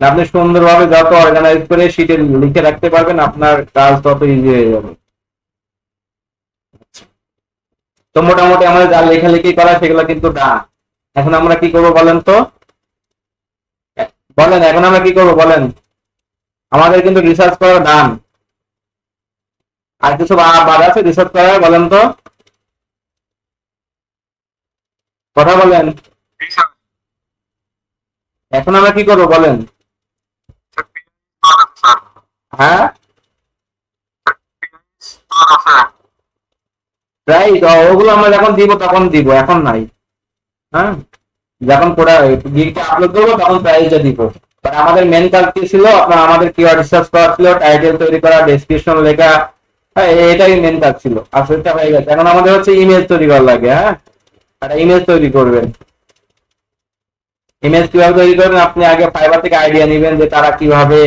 আপনি সুন্দরভাবে যত অর্গানাইজ করে শিটে লিখে রাখতে পারবেন আপনার কাজ তত ইজি হয়ে যাবে। তো মোটামুটি আমাদের যা লেখালেখি করা সেগুলো কিন্তু ডান। এখন আমরা কি করবো বলেন তো, বলেন এখন আমরা কি করবো বলেন, আমাদের কিন্তু রিসার্চ করা ডান, আর কিছু বাদ আছে রিসার্চ করার, বলেন তো কথা বলেন। এখন আমরা কি করবো বলেন, হ্যাঁ রাইট, ওগুলো আমরা যখন দিব তখন দিব, এখন নাই, হ্যাঁ যখন গিগটা আপলোড করবো তখন প্রাইসটা দিব। আমাদের মেন কাজ কি ছিল, আপনার আমাদের কিওয়ার্ড রিসার্চ করা ছিল, টাইটেল তৈরি করা, ডেসক্রিপশন লেখা, হ্যাঁ এটাই মেন কাজ ছিল। আর সেটা হয়ে গেছে, এখন আমাদের হচ্ছে ইমেজ তৈরি করা লাগে, হ্যাঁ একটা ইমেজ তৈরি করবেন। ইমেজ কিভাবে তৈরি করবেন, আপনি আগে ফাইবার থেকে আইডিয়া নেবেন যে তারা কিভাবে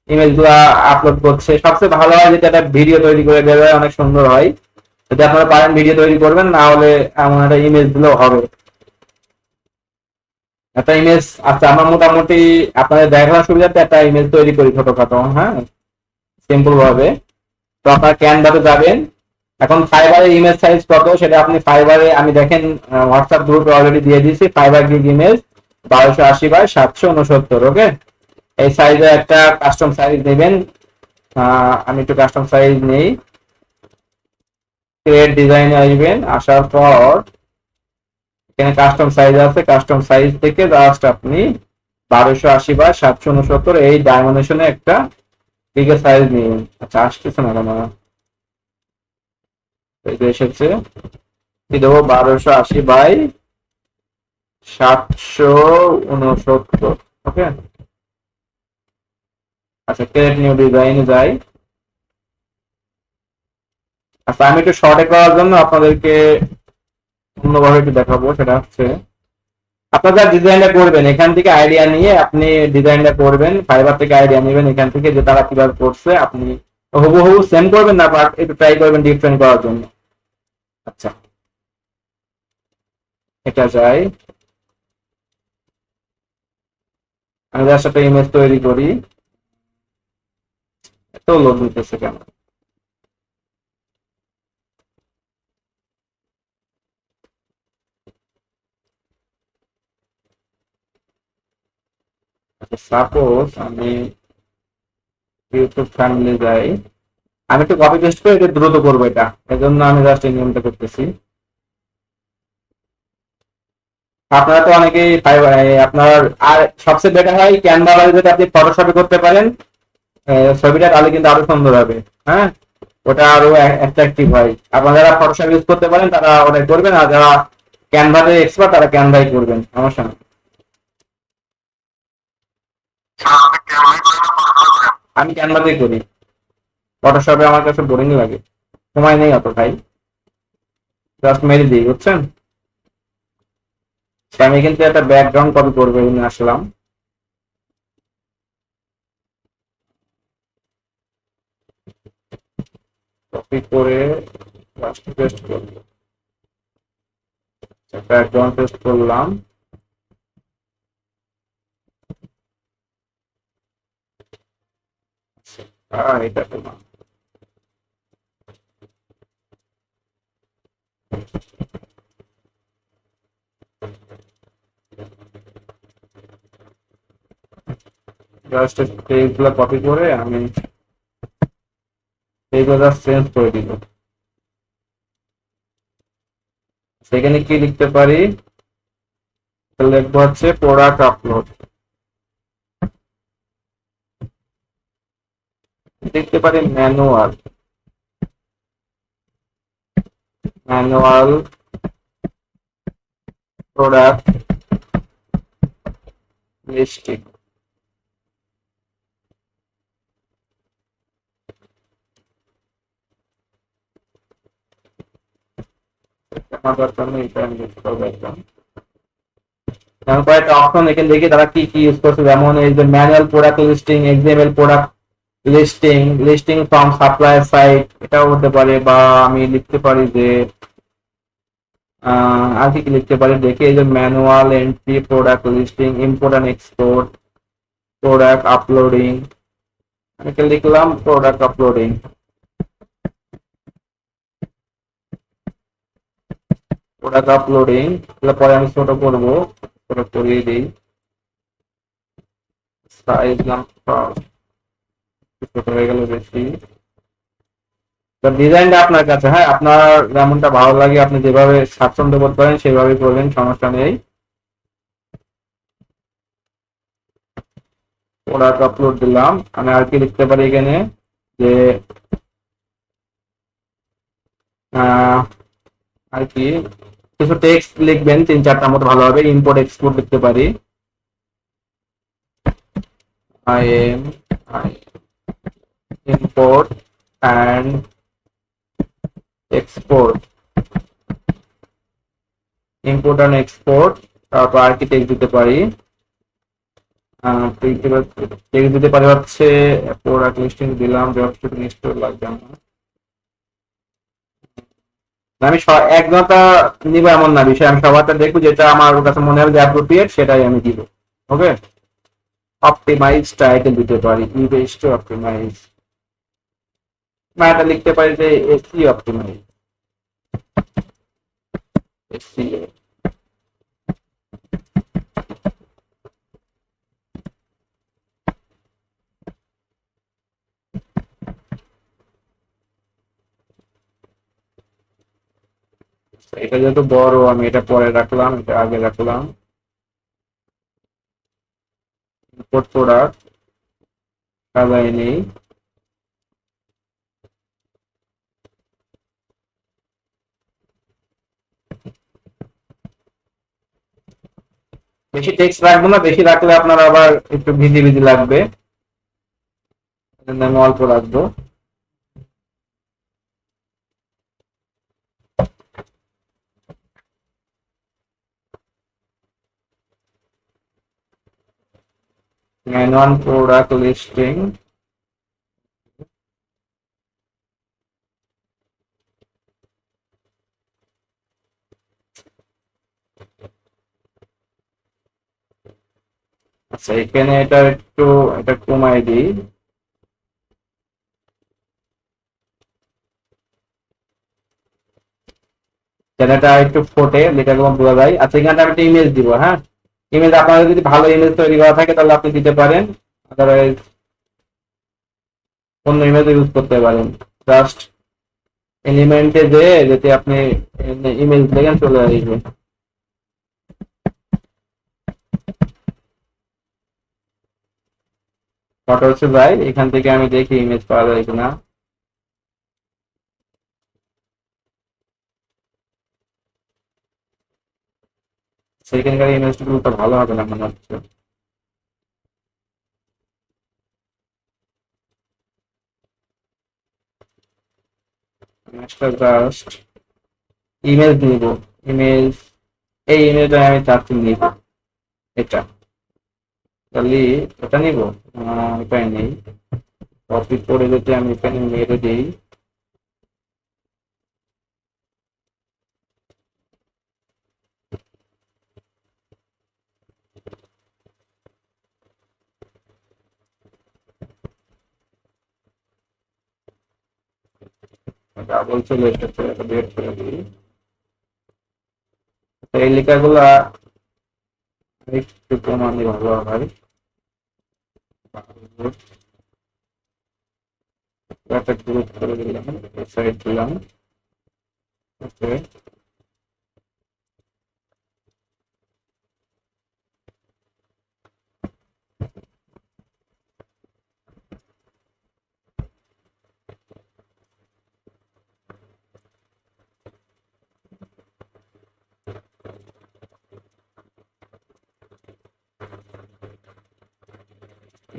ইমেজ গুলা আপলোড করছে। সবচেয়ে ভালো হয় যেটা একটা ভিডিও তৈরি করে দেবে, অনেক সুন্দর হয়। যদি আপনারা পারেন ভিডিও তৈরি করবেন, না হলে এমন একটা ইমেজ দিলেও হবে। একটা ইমেজ আচ্ছা, আমরা মোটামুটি আপনাদের দেখার সুবিধাতে একটা ইমেজ তৈরি করি ছোটখাটো, হ্যাঁ, সিম্পল ভাবে। তো আপনার ক্যানভাতে যাবেন। এখন ফাইবারের ইমেজ সাইজ কত সেটা আপনি ফাইবারে, আমি দেখেন হোয়াটসঅ্যাপ গ্রুপে অলরেডি দিয়ে দিয়েছি, ফাইবার গিগ ইমেজ 1280 বাই 769। ওকে, এই সাইজে একটা কাস্টম সাইজ নেবেন। আমি একটু কাস্টম সাইজ নেই। ক্রিয়েট ডিজাইনে আসবেন, আসার পর এখানে কাস্টম সাইজ আছে, কাস্টম সাইজ থেকে জাস্ট আপনি 1280 বাই 769 এই ডাইমেনশনে একটা গিগের সাইজ নিন। আচ্ছা, আসতেছে না কেন? এই যে এসেছে, কি দেবো? 1280 বাই 769। ওকে, আচ্ছা, ক্রিয়েট নিউ ডিজাইনে যাই। আচ্ছা, আমি একটু শর্টে করার জন্য আপনাদেরকে অন্যভাবে একটু দেখাবো। সেটা হচ্ছে আপনারা ডিজাইনটা করবেন এখান থেকে আইডিয়া নিয়ে আপনি ডিজাইনটা করবেন, ফাইবার থেকে আইডিয়া নেবেন এখান থেকে যে তারা কিভাবে করছে, আপনি হুবহু সেম করবেন না, বাট একটু ট্রাই করবেন ডিফারেন্ট করার জন্য। আচ্ছা, এটা চাই, আমি জাস্ট একটা ইমেজ তৈরি করি। এত লোড নিতেছে কেন? সাপোজ আমি ইউটিউব চ্যানেলে যাই, আমি একটু কপি পেস্ট করে একটু দ্রুত করবো, এটা এজন্য আমি জাস্ট এই নিয়মটা করতেছি। আপনারা তো অনেকেই আপনার, আর সবচেয়ে বেটার হয় ক্যানভা যদি আপনি ফটোশপে করতে পারেন ছবিটা, তাহলে কিন্তু আরো সুন্দর হবে। হ্যাঁ, ওটা আরো অ্যাট্রাকটিভ হয়। আপনারা যারা ফটোশপ ইউজ করতে পারেন তারা ওটাই করবেন, আর যারা ক্যানভাতে এক্সপার্ট তারা ক্যানভাই করবেন, সমস্যা নেই। আমি ক্যানভাতেই করি, ফটোশপে আমার কাছে বোরিং লাগে, সময় নেই অত ভাই, জাস্ট মেরে দিই, বুঝছেন? আমি কিন্তু একটা ব্যাকগ্রাউন্ড কপি করবো, এই নিয়ে আসলাম। কপি করে পেস্ট করবো, ব্যাকগ্রাউন্ড পেস্ট করলাম। এটা করলাম, জাস্ট এইগুলো কপি করে আমি এইগুলো জাস্ট চেঞ্জ করে দিব। সেখানে কি লিখতে পারি? লিখবো হচ্ছে প্রোডাক্ট আপলোড, লিখতে পারি ম্যানুয়াল, ম্যানুয়াল প্রোডাক্ট লিস্টিং। আমার দরকার নেই, এটা আমি ইউজ করবো একদম। কয়েকটা অপশন এখানে দেখি তারা কি কি ইউজ করছে, যেমন এই যে manual product listing, XML product listing, listing from supplier site, এটাও হতে পারে। বা আমি লিখতে পারি যে আর কি কি লিখতে পারি দেখি, এই যে manual entry, product listing, import and export, product uploading. আমি লিখলাম প্রোডাক্ট আপলোডিং, প্রোডাক্ট আপলোডিং। পরে আমি ছোট করবো, ছোট করিয়ে দিই, সাইজ ছোট হয়ে গেল বেশি। ডিজাইনটা আপনার কাছে, হ্যাঁ, আপনার যেমনটা ভালো লাগে আপনি যেভাবে স্বাচ্ছন্দ্য বোধ করেন সেভাবে করবেন, সমস্যা নেই। প্রোডাক্ট আপলোড দিলাম। আমি আর কি লিখতে পারি এখানে যে আর কি কিছু টেক্সট লিখবেন, 3-4টার মতো ভালো হবে। ইম্পোর্ট এক্সপোর্ট লিখতে পারি, I am import and export, import and export. তারপর আর কি টেক্সট দিতে পারি? টেক্সট দিতে পারি হচ্ছে প্রোডাক্ট লিস্টিং দিলাম, লাগবে না। আমি একজনটা নিব এমন না বিষয়, আমি সবারটা দেখবো, যেটা আমার কাছে মনে হবে যে অ্যাপ্রোপ্রিয়েট সেটাই আমি দিব। ওকে, অপটিমাইজ টাইটেল দিতে পারি, ইভেস্ট টু অপটিমাইজ, বা এটা লিখতে পারি যে এসি অপটিমাইজ, এসি। এটা যেহেতু বড়, আমি এটা পরে রাখলাম, এটা আগে রাখলাম। ইম্পোর্ট প্রোডাক্ট সাজাই নেই। বেশি টেক্সট রাখবো না, বেশি রাখলে আপনার আবার একটু ভিজি ভিজি লাগবে, আমি অল্প রাখবো। নন প্রোডাক্ট লিস্টিং, আচ্ছা এখানে এটা একটু, এটা কমাই দিই। যেন এটা একটু ফোটে, লেখাগুলো বোঝা যায়। আচ্ছা এখানে আমি একটা ইমেজ দিব, হ্যাঁ। ইমেজ আপনার যদি ভালো ইমেজ তৈরি করা থাকে তাহলে আপনি দিতে পারেন, আদারওয়াইজ অন্য ইমেজ ইউজ করতে পারেন। জাস্ট এলিমেন্টে যে যেতে আপনি ইমেজ দেখেন চলে আসবে। ফটোসে যাই, এখান থেকে আমি দেখি ইমেজ পাওয়া যায় কিনা। সেখানকার ইমেজগুলো তো ভালো হবে না মনে হচ্ছে। ইমেজটা জাস্ট ইমেজ নিব, ইমেজ, এই ইমেজটা আমি চাচ্ছি নিব, এটা তাহলে এটা নিব, এটাই নেই। কপি করে যদি আমি এখানে মেরে দিই, ডাবল চলে এসেছে, এটা বের করে দিই। তো এই লেখাগুলা একটু কমানো ভালো হয়। একটা গ্রুপ করে দিলাম, সাইড দিলাম। ওকে,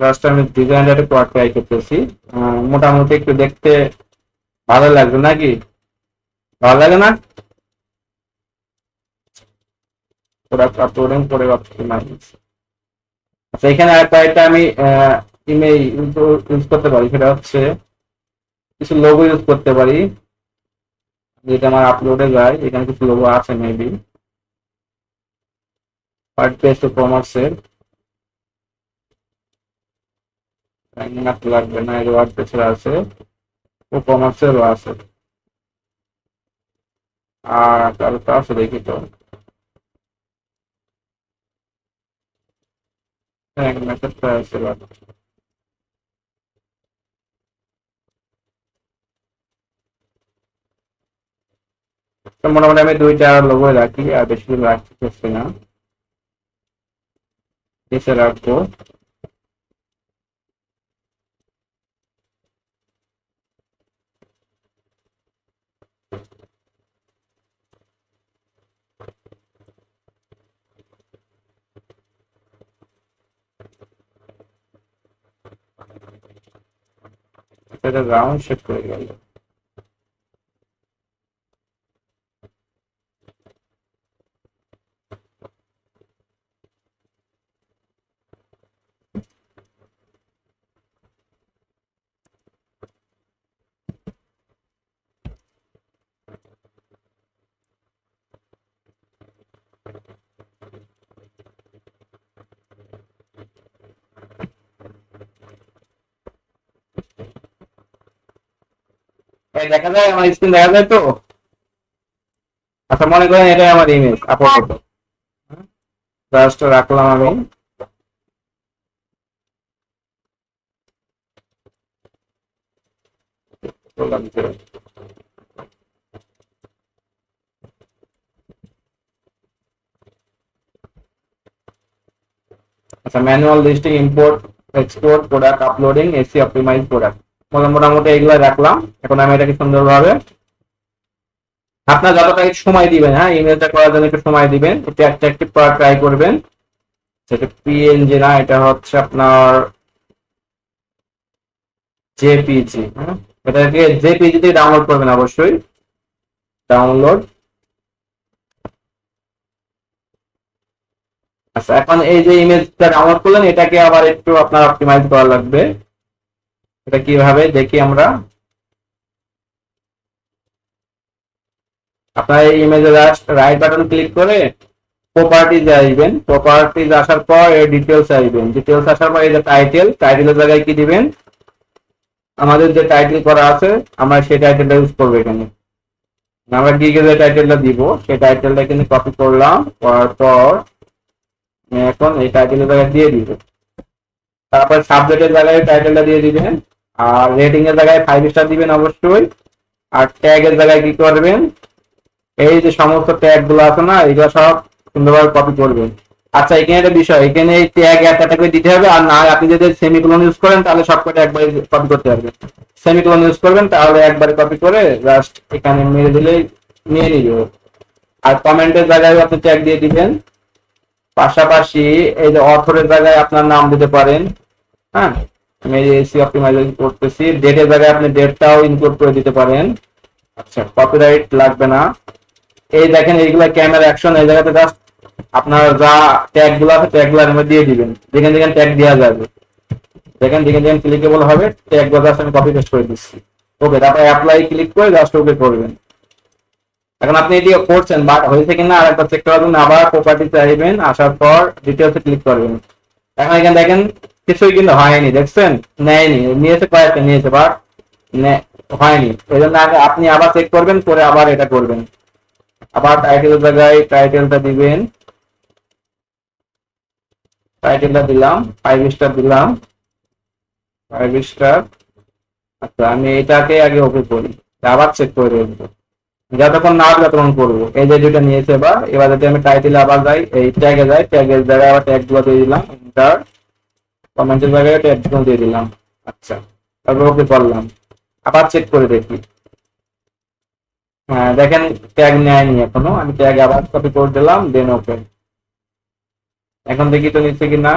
জাস্ট আমি ডিজাইনটা একটু ট্রাই করতেছি। মোটামুটি একটু দেখতে ভালো লাগবে নাকি? ভালো লাগে না? প্রোডাক্ট আপলোডিং করে অপটিমাইজ। আচ্ছা এখানে আর কয়েকটা আমি ইমেল ইউজ করতে পারি, সেটা হচ্ছে কিছু লোগো ইউজ করতে পারি। যেটা আমার আপলোডে যায়, এখানে কিছু লোগো আছে মেবি, ওয়ার্ডপ্রেস ও কমার্সের। লাগবে না, এর ওয়ার্ডপ্রেসের আছে, ও কমার্সেরও আছে। আর তাহলে তো আছে, দেখি তো। হ্যাঁ মেথডটা আছে। তো মোটামুটি আমি দুইটা লোগো রাখি, আর বেশি কিছু রাখতেছি না, এসে রাখবো। এটা রাউন্ড শেপ করে গেল। এই দেখা যায়, আমার স্ক্রিন দেখা যায় তো। আচ্ছা মনে করেন এটাই আমার ইমেজ আপাতত, জাস্ট রাখলাম আমি। আচ্ছা manual listing, import export, product uploading, এসি অপটিমাইজ প্রোডাক্ট, মোটামুটি এগুলো রাখলাম। এখন আমি এটাকে সুন্দরভাবে, আপনার যতটা সময় দিবেন, হ্যাঁ ইমেলটা করার জন্য একটু সময় দিবেন, একটু অ্যাট্রাকটিভ করার ট্রাই করবেন। সেটা পিএনজি না, এটা হচ্ছে আপনার জেপিজি। হ্যাঁ, এটাকে জেপিজি দিয়ে ডাউনলোড করবেন অবশ্যই। ডাউনলোড। আচ্ছা এখন এই যে ইমেজটা ডাউনলোড করলেন, এটাকে আবার একটু আপনার অপটিমাইজ করা লাগবে। এটা কিভাবে দেখি আমরা। আপনার এই ইমেজে জাস্ট রাইট বাটন ক্লিক করে প্রপার্টিজ আসবেন, প্রপার্টিজ আসার পর এই ডিটেলস আসবেন, ডিটেলস আসার পর এই যে টাইটেল, টাইটেলের জায়গায় কি দিবেন, আমাদের যে টাইটেল করা আছে আমরা সেই টাইটেলটা ইউজ করবো এখানে। আমরা গিগে যে টাইটেলটা দিব সেই টাইটেলটা কিন্তু কপি করলাম, করার পর এখন এই টাইটেলের জায়গায় দিয়ে দিব। তারপর সাবজেক্টের জায়গায় টাইটেলটা দিয়ে দিবেন, আর রেটিং এর জায়গায় 5 স্টার দিবেন অবশ্যই। আর ট্যাগ এর জায়গায় কি করবেন, এই যে সমস্ত ট্যাগ গুলো আছে না, এগুলো সব সুন্দরভাবে কপি করবেন। আচ্ছা এখানে একটা বিষয়, এখানে এই ট্যাগ একটা করে দিতে হবে, আর না আপনি যদি সেমিকোলন ইউজ করেন তাহলে সবকটা একবারে কপি করতে পারবেন। সেমিকোলন ইউজ করবেন তাহলে একবারে কপি করে জাস্ট এখানে মেরে দিলেই নিয়ে নিবে। আর কমেন্টের জায়গায় আপনি ট্যাগ দিয়ে দিবেন, পাশাপাশি এই যে অথরের জায়গায় আপনার নাম দিতে পারেন। হ্যাঁ, আমি এসি অপটিমাইজেশন করতেছি, ডেটের জায়গায় আপনি ডেটটাও ইনক্লুড করে দিতে পারেন। আচ্ছা কপিরাইট লাগবে না। এই দেখেন এইগুলা ক্যামেরা অ্যাকশন, এই জায়গাতে জাস্ট আপনার যা ট্যাগ গুলো আছে ট্যাগ গুলো দিয়ে দিবেন, যেখানে যেখানে ট্যাগ দেওয়া যাবে, দেখেন যেখানে যেখানে ক্লিকেবল হবে ট্যাগ গুলো জাস্ট আমি কপি পেস্ট করে দিচ্ছি। ওকে, তারপর অ্যাপ্লাই ক্লিক করে জাস্ট ওকে করবেন। এখন আপনি এটি করছেন, বাট হয়েছে কিনা আরেকবার চেক করার জন্য আবার প্রপার্টিতে আসবেন, আসার পর ডিটেলসে ক্লিক করবেন। এখন এখানে দেখেন কিছুই কিন্তু হয়নি, দেখছেন নেয়নি, নিয়েছে কয়েকটা নিয়েছে বাট হয়নি। এই জন্য আগে আপনি আবার চেক করবেন, করে আবার এটা করবেন। আবার টাইটেলের জায়গায় টাইটেলটা দিবেন, টাইটেলটা দিলাম 5 স্টার দিলাম, 5 স্টার। আচ্ছা আমি এটাকে আগে ওকে করি, আবার চেক করে দেখবো, যতক্ষণ না হবে ততক্ষণ করবো। এই যে দুইটা নিয়েছে, এবার এবার যদি আমি টাইটেলে আবার যাই, এই ট্যাগে যাই, ট্যাগের জায়গায় আবার ট্যাগ গুলো দিয়ে দিলাম, এন্টার। কমেন্টের জায়গায় ট্যাগ গুলো দিয়ে দিলাম। আচ্ছা তারপর ওকে করলাম, আবার চেক করে দেখি। হ্যাঁ দেখেন ট্যাগ নেয়নি এখনো, আমি ট্যাগ আবার কপি করে দিলাম, দেন ওকে। এখন দেখি তো নিচ্ছে কিনা,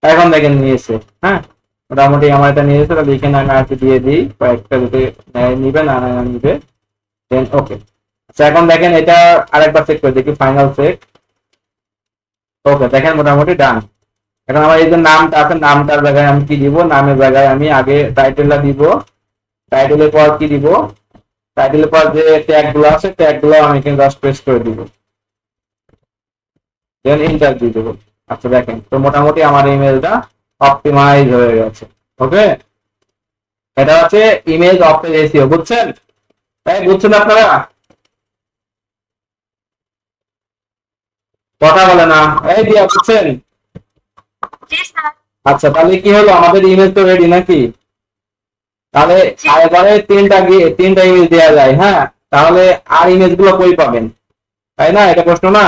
এখন দেখেন নিয়েছে। হ্যাঁ মোটামুটি আমার এটা নিয়েছে, তাহলে এখানে আমি আর দিয়ে দিই কয়েকটা, যদি নিবে না নিবে দেন ওকে। আচ্ছা এখন দেখেন এটা আরেকবার চেক করে দেখি, ফাইনাল চেক। ওকে দেখেন মোটামুটি ডান। এখন আমার এই যে নামটা আছে, নামটার জায়গায় আমি কি দিব, নামের জায়গায় আমি আগে টাইটেলটা দিব, টাইটেলের পর কি দিব, টাইটেলের পর যে ট্যাগ গুলো আছে ট্যাগ গুলো আমি এখানে জাস্ট পেস্ট করে দিব, দেন এন্টার দিয়ে দেবো। আচ্ছা দেখেন তো মোটামুটি আমার ইমেলটা অপটিমাইজ হয়ে গেছে। ওকে, এটা হচ্ছে ইমেজ অপটিমাইজ এসইও, বুঝছেন? তাই বুঝছেন আপনারা? কথা বলে না, এই দিয়া বুঝছেন? আচ্ছা তাহলে কি হলো, আমাদের ইমেজ তো রেডি নাকি? তাহলে এবারে তিনটা ইমেজ দেওয়া যায়। হ্যাঁ তাহলে আর ইমেজ গুলো কই পাবেন, তাই না? এটা প্রশ্ন না?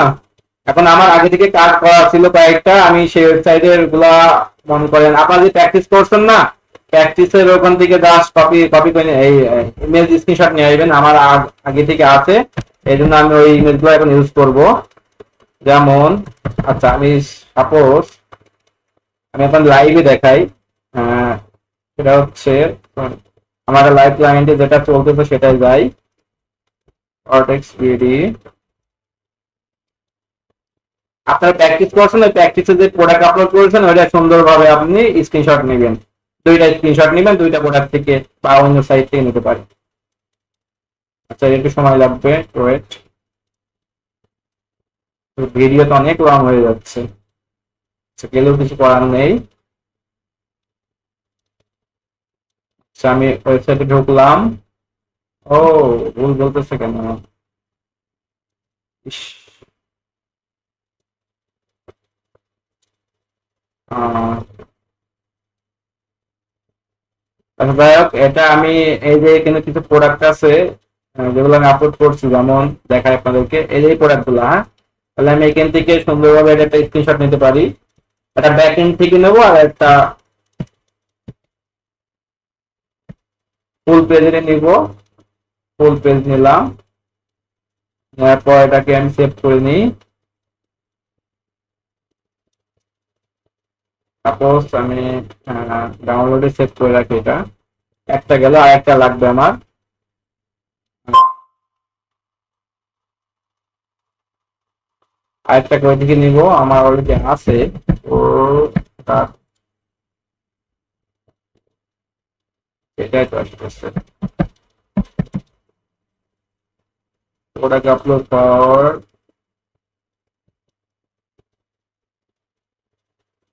এখন আমার আগে থেকে কাজ করা ছিল কয়েকটা, আমি সেই ওয়েবসাইটের গুলা মনে করেন আপনারা যে প্র্যাকটিস করছেন না, প্র্যাকটিসের ওখান থেকে জাস্ট কপি কপি করে এই ইমেজ স্ক্রিনশট নিয়ে আসবেন, আমার আগে থেকে আছে, এই জন্য আমি ওই ইমেজ গুলো এখন ইউজ করব। যেমন আচ্ছা আমি সাপোজ আমি এখন লাইভে দেখাই, সেটা হচ্ছে আমার লাইভ ক্লায়েন্টে যেটা চলতেছে সেটাই যাই, অর্টেক্স বিডি। আপনারা প্র্যাকটিস করছেন, ওই প্র্যাকটিসে যে প্রোডাক্ট আপলোড করেছেন ওইটা সুন্দরভাবে আপনি স্ক্রিনশট নেবেন, দুইটা স্ক্রিনশট নেবেন, দুইটা প্রোডাক্ট থেকে বা অন্য সাইট থেকে নিতে পারেন। আচ্ছা একটু সময় লাগবে, ওয়েট, ভিডিও তো অনেক লং হয়ে যাচ্ছে। আচ্ছা গেলেও কিছু করার নেই। আচ্ছা, আমি ওয়েবসাইটে ঢুকলাম। ও, ভুল বলতেছে কেন? ইস, আহ, আচ্ছা যাই হোক, এটা আমি এই যে এখানে কিছু প্রোডাক্ট আছে যেগুলো আমি আপলোড করছি, যেমন দেখাই আপনাদেরকে এই যে প্রোডাক্ট গুলো। হ্যাঁ, তাহলে আমি এখান থেকে সুন্দরভাবে এটা একটা স্ক্রিনশট নিতে পারি। একটা ব্যাক এন্ড থেকে নেবো আর একটা ফুল পেজ নিব। ফুল পেজ নিলাম, এরপর এটাকে আমি সেভ করে নিই। সাপোজ আমি ডাউনলোডে সেভ করে রাখি। এটা একটা গেল, আর একটা লাগবে আমার। আরেকটা করে দিকে নিব, আমার অলরেডি আছে। ও, তার এটাই তো আসতেছে। ওটাকে আপলোড কর।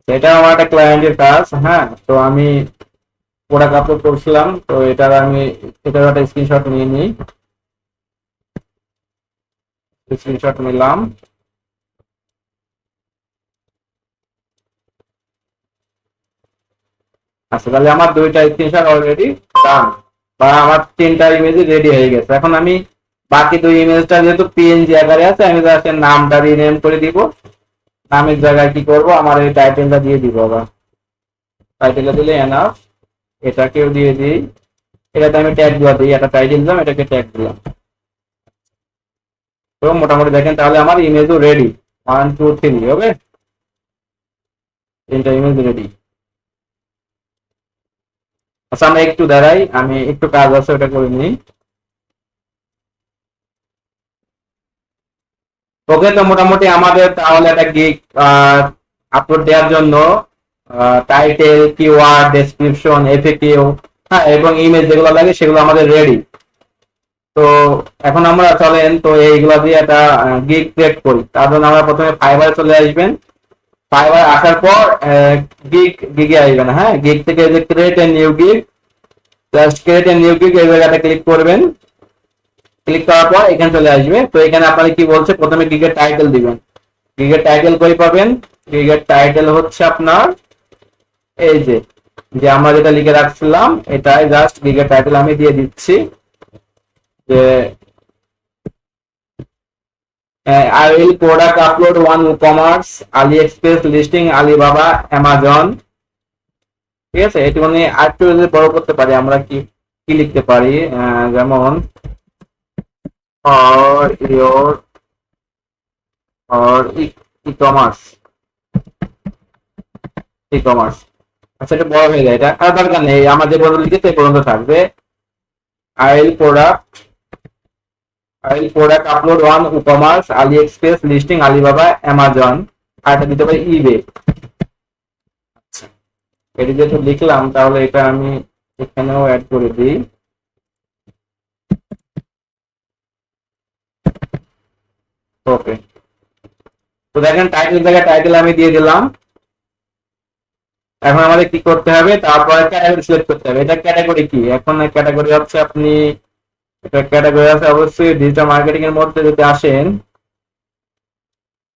এটা আমার একটা ক্লায়েন্টের কাজ। হ্যাঁ, তো আমি প্রোডাক্ট আপলোড করছিলাম, তো এটার একটা স্ক্রিনশট নিয়ে নিই। স্ক্রিনশট নিলাম। আচ্ছা, তাহলে আমার দুইটা স্ক্রিনশট অলরেডি ডান, বা আমার তিনটা ইমেজ রেডি হয়ে গেছে। এখন আমি বাকি দুই ইমেজটা যেহেতু পিএনজি আকারে আছে, আমি জাস্ট নামটা রিনেম করে দিব। নামের জায়গায় কি করব, আমার এই টাইটেলটা দিয়ে দিব। আবার টাইটেলটা দিলে এনাফ। এটাকেও দিয়ে দিই। এটাতে আমি ট্যাগ দিয়ে দিই, একটা টাইটেল দিলাম, এটাকে ট্যাগ দিলাম। তো মোটামুটি দেখেন, তাহলে আমার ইমেজও রেডি। 1 2 3 হবে, তিনটা ইমেজ রেডি। আচ্ছা, আমরা একটু দাঁড়াই, আমি একটু কাজ আছে ওটা করে নিই। ওকে, তো মোটামুটি আমাদের তাহলে একটা গিগ আপলোড দেওয়ার জন্য টাইটেল, কিওয়ার্ড, ডেসক্রিপশন, এফএকিউ, হ্যাঁ, এবং ইমেজ যেগুলো লাগে সেগুলো আমাদের রেডি। তো এখন আমরা চলেন তো এইগুলো দিয়ে একটা গিগ ক্রিয়েট করি। তার জন্য আমরা প্রথমে ফাইবারে চলে আসবেন। ফাইবার আসার পর গিগে আসবেন। হ্যাঁ, গিগ থেকে যে create a new gig, just create a new gig এই জায়গাটা ক্লিক করবেন। ক্লিক করার পর এখানে চলে আসবে। তো এখানে আপনাদের কি বলছে, প্রথমে গিগের টাইটেল দিবেন। গিগের টাইটেল কই পাবেন? গিগের টাইটেল হচ্ছে আপনার এই যে যে আমরা যেটা লিখে রাখছিলাম, এটাই জাস্ট গিগের টাইটেল আমি দিয়ে দিচ্ছি যে I will product upload one commerce, Ali express listing, Alibaba, Amazon. ঠিক আছে, এটি মানে আরেকটু যদি বড় করতে পারি, আমরা কি কি লিখতে পারি, যেমন or your or e-commerce, e-commerce. আচ্ছা, এটা বড় হয়ে যায়, এটা আর দরকার নেই, আমার যে পর্যন্ত লিখেছে এই পর্যন্ত থাকবে। I will product upload one e-commerce, AliExpress listing, Alibaba, Amazon. আর এটা দিতে পারি ইবে। আচ্ছা, এটি যেহেতু লিখলাম, তাহলে এটা আমি এখানেও অ্যাড করে দিই। ওকে, তো দেখেন টাইটেল জায়গায় টাইটেল আমি দিয়ে দিলাম। এখন আমাদের কি করতে হবে, তারপরে ক্যাটাগরি সিলেক্ট করতে হবে। এটা ক্যাটাগরি কি, এখন ক্যাটাগরি হচ্ছে আপনি, এটা ক্যাটাগরি আছে অবশ্যই ডিজিটাল মার্কেটিং এর মধ্যে যদি আসেন,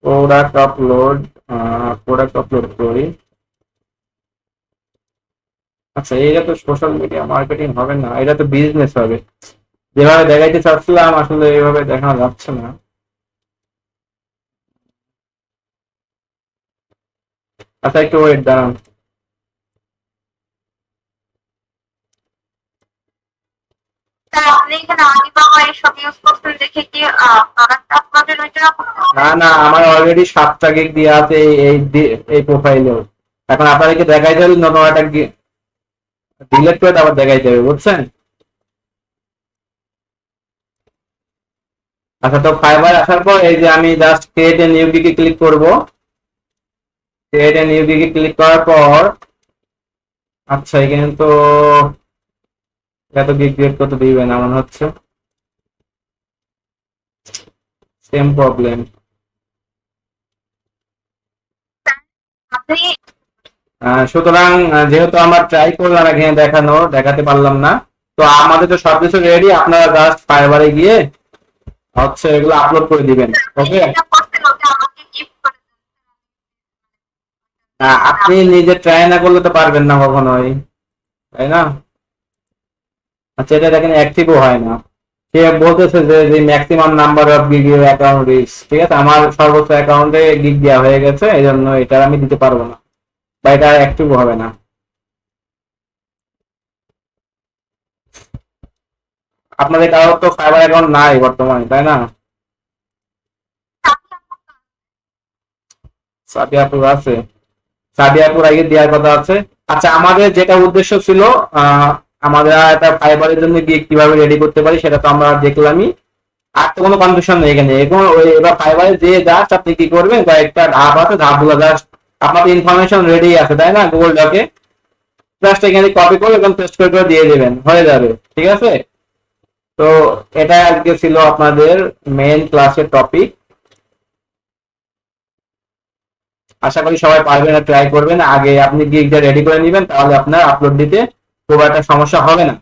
প্রোডাক্ট আপলোড, প্রোডাক্ট আপলোড করি। আচ্ছা, এটা তো সোশ্যাল মিডিয়া মার্কেটিং হবে না, এটা তো বিজনেস হবে। যেভাবে দেখাইতে চাচ্ছিলাম আসলে এইভাবে দেখানো যাচ্ছে না। আচ্ছা, একটু ওয়েট দাঁড়ান। আপনি এখানে আলিবাবা এসব ইউজ করছেন দেখে কি প্রোডাক্ট আপলোডের ওইটা না না, আমার অলরেডি 7টা গিগ দিয়ে আছে এই প্রোফাইলেও। এখন আপনাদেরকে দেখাইতে হলে নতুন একটা ডিলেট করে তারপর দেখাইতে হবে, বুঝছেন? আচ্ছা, তো ফাইবার আসার পর এই যে আমি জাস্ট ক্রিয়েট এ নিউ গিগে ক্লিক করব। ক্রিয়েট এ নিউ গিগে ক্লিক করার পর, আচ্ছা এখানে তো এত গিগ ক্রিয়েট করতে দিবে না মনে হচ্ছে। Same problem. আপনি সুতরাং যেহেতু আমরা ট্রাই করলাম এখানে দেখাতে পারলাম না, তো আমাদের তো সবকিছু রেডি, আপনারা জাস্ট ফাইবারে গিয়ে হচ্ছে এগুলো আপলোড করে দিবেন। ওকে, যেটা করছেন ওটা আমাকে গিফট করে দেন। আপনি নিজে ট্রাই না করলে তো পারবেন না কখনোই, তাই না? আচ্ছা, এটা দেখেন অ্যাক্টিভও হয় না। সে বলতেছে যে maximum number of gig your account reach, ঠিক আছে, আমার সর্বোচ্চ অ্যাকাউন্টে গিগ দেওয়া হয়ে গেছে, এই জন্য এটা আমি দিতে পারবো না বা এটা অ্যাক্টিভ হবে না। আপনাদের কারোর তো ফাইবার অ্যাকাউন্ট নাই বর্তমানে, তাই না? সাদিয়াপুর আছে, সাদিয়াপুর আগে দেওয়ার কথা আছে। আচ্ছা, আমাদের যেটা উদ্দেশ্য ছিল, আমাদের একটা ফাইবারের জন্য গিয়ে কিভাবে রেডি করতে পারি সেটা তো আমরা দেখলামই। আর তো কোনো কনফিউশন নেই এখানে। এখন ওই এবার ফাইবারে যে জাস্ট আপনি কি করবেন, কয়েকটা ধাপ আছে, ধাপগুলো জাস্ট আপনাদের ইনফরমেশন রেডি আছে, তাই না, গুগল ডকে, জাস্ট এখানে কপি করে এবং পেস্ট করে দিয়ে দেবেন, হয়ে যাবে, ঠিক আছে? তো এটা আজকে ছিল আপনাদের মেইন ক্লাসের টপিক। আশা করি সবাই পারবেন, ট্রাই করবেন। আগে আপনি গিগটা রেডি করে নেবেন, তাহলে আপনার আপলোড দিতে খুব একটা সমস্যা হবে না।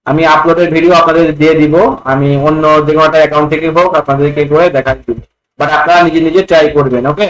আমি আপলোডের ভিডিও আপনাদের দিয়ে দিব, আমি অন্য যে কোনো একটা অ্যাকাউন্ট থেকে হোক আপনাদেরকে করে দেখা দিব, বাট আপনারা নিজে নিজে ট্রাই করবেন। ওকে।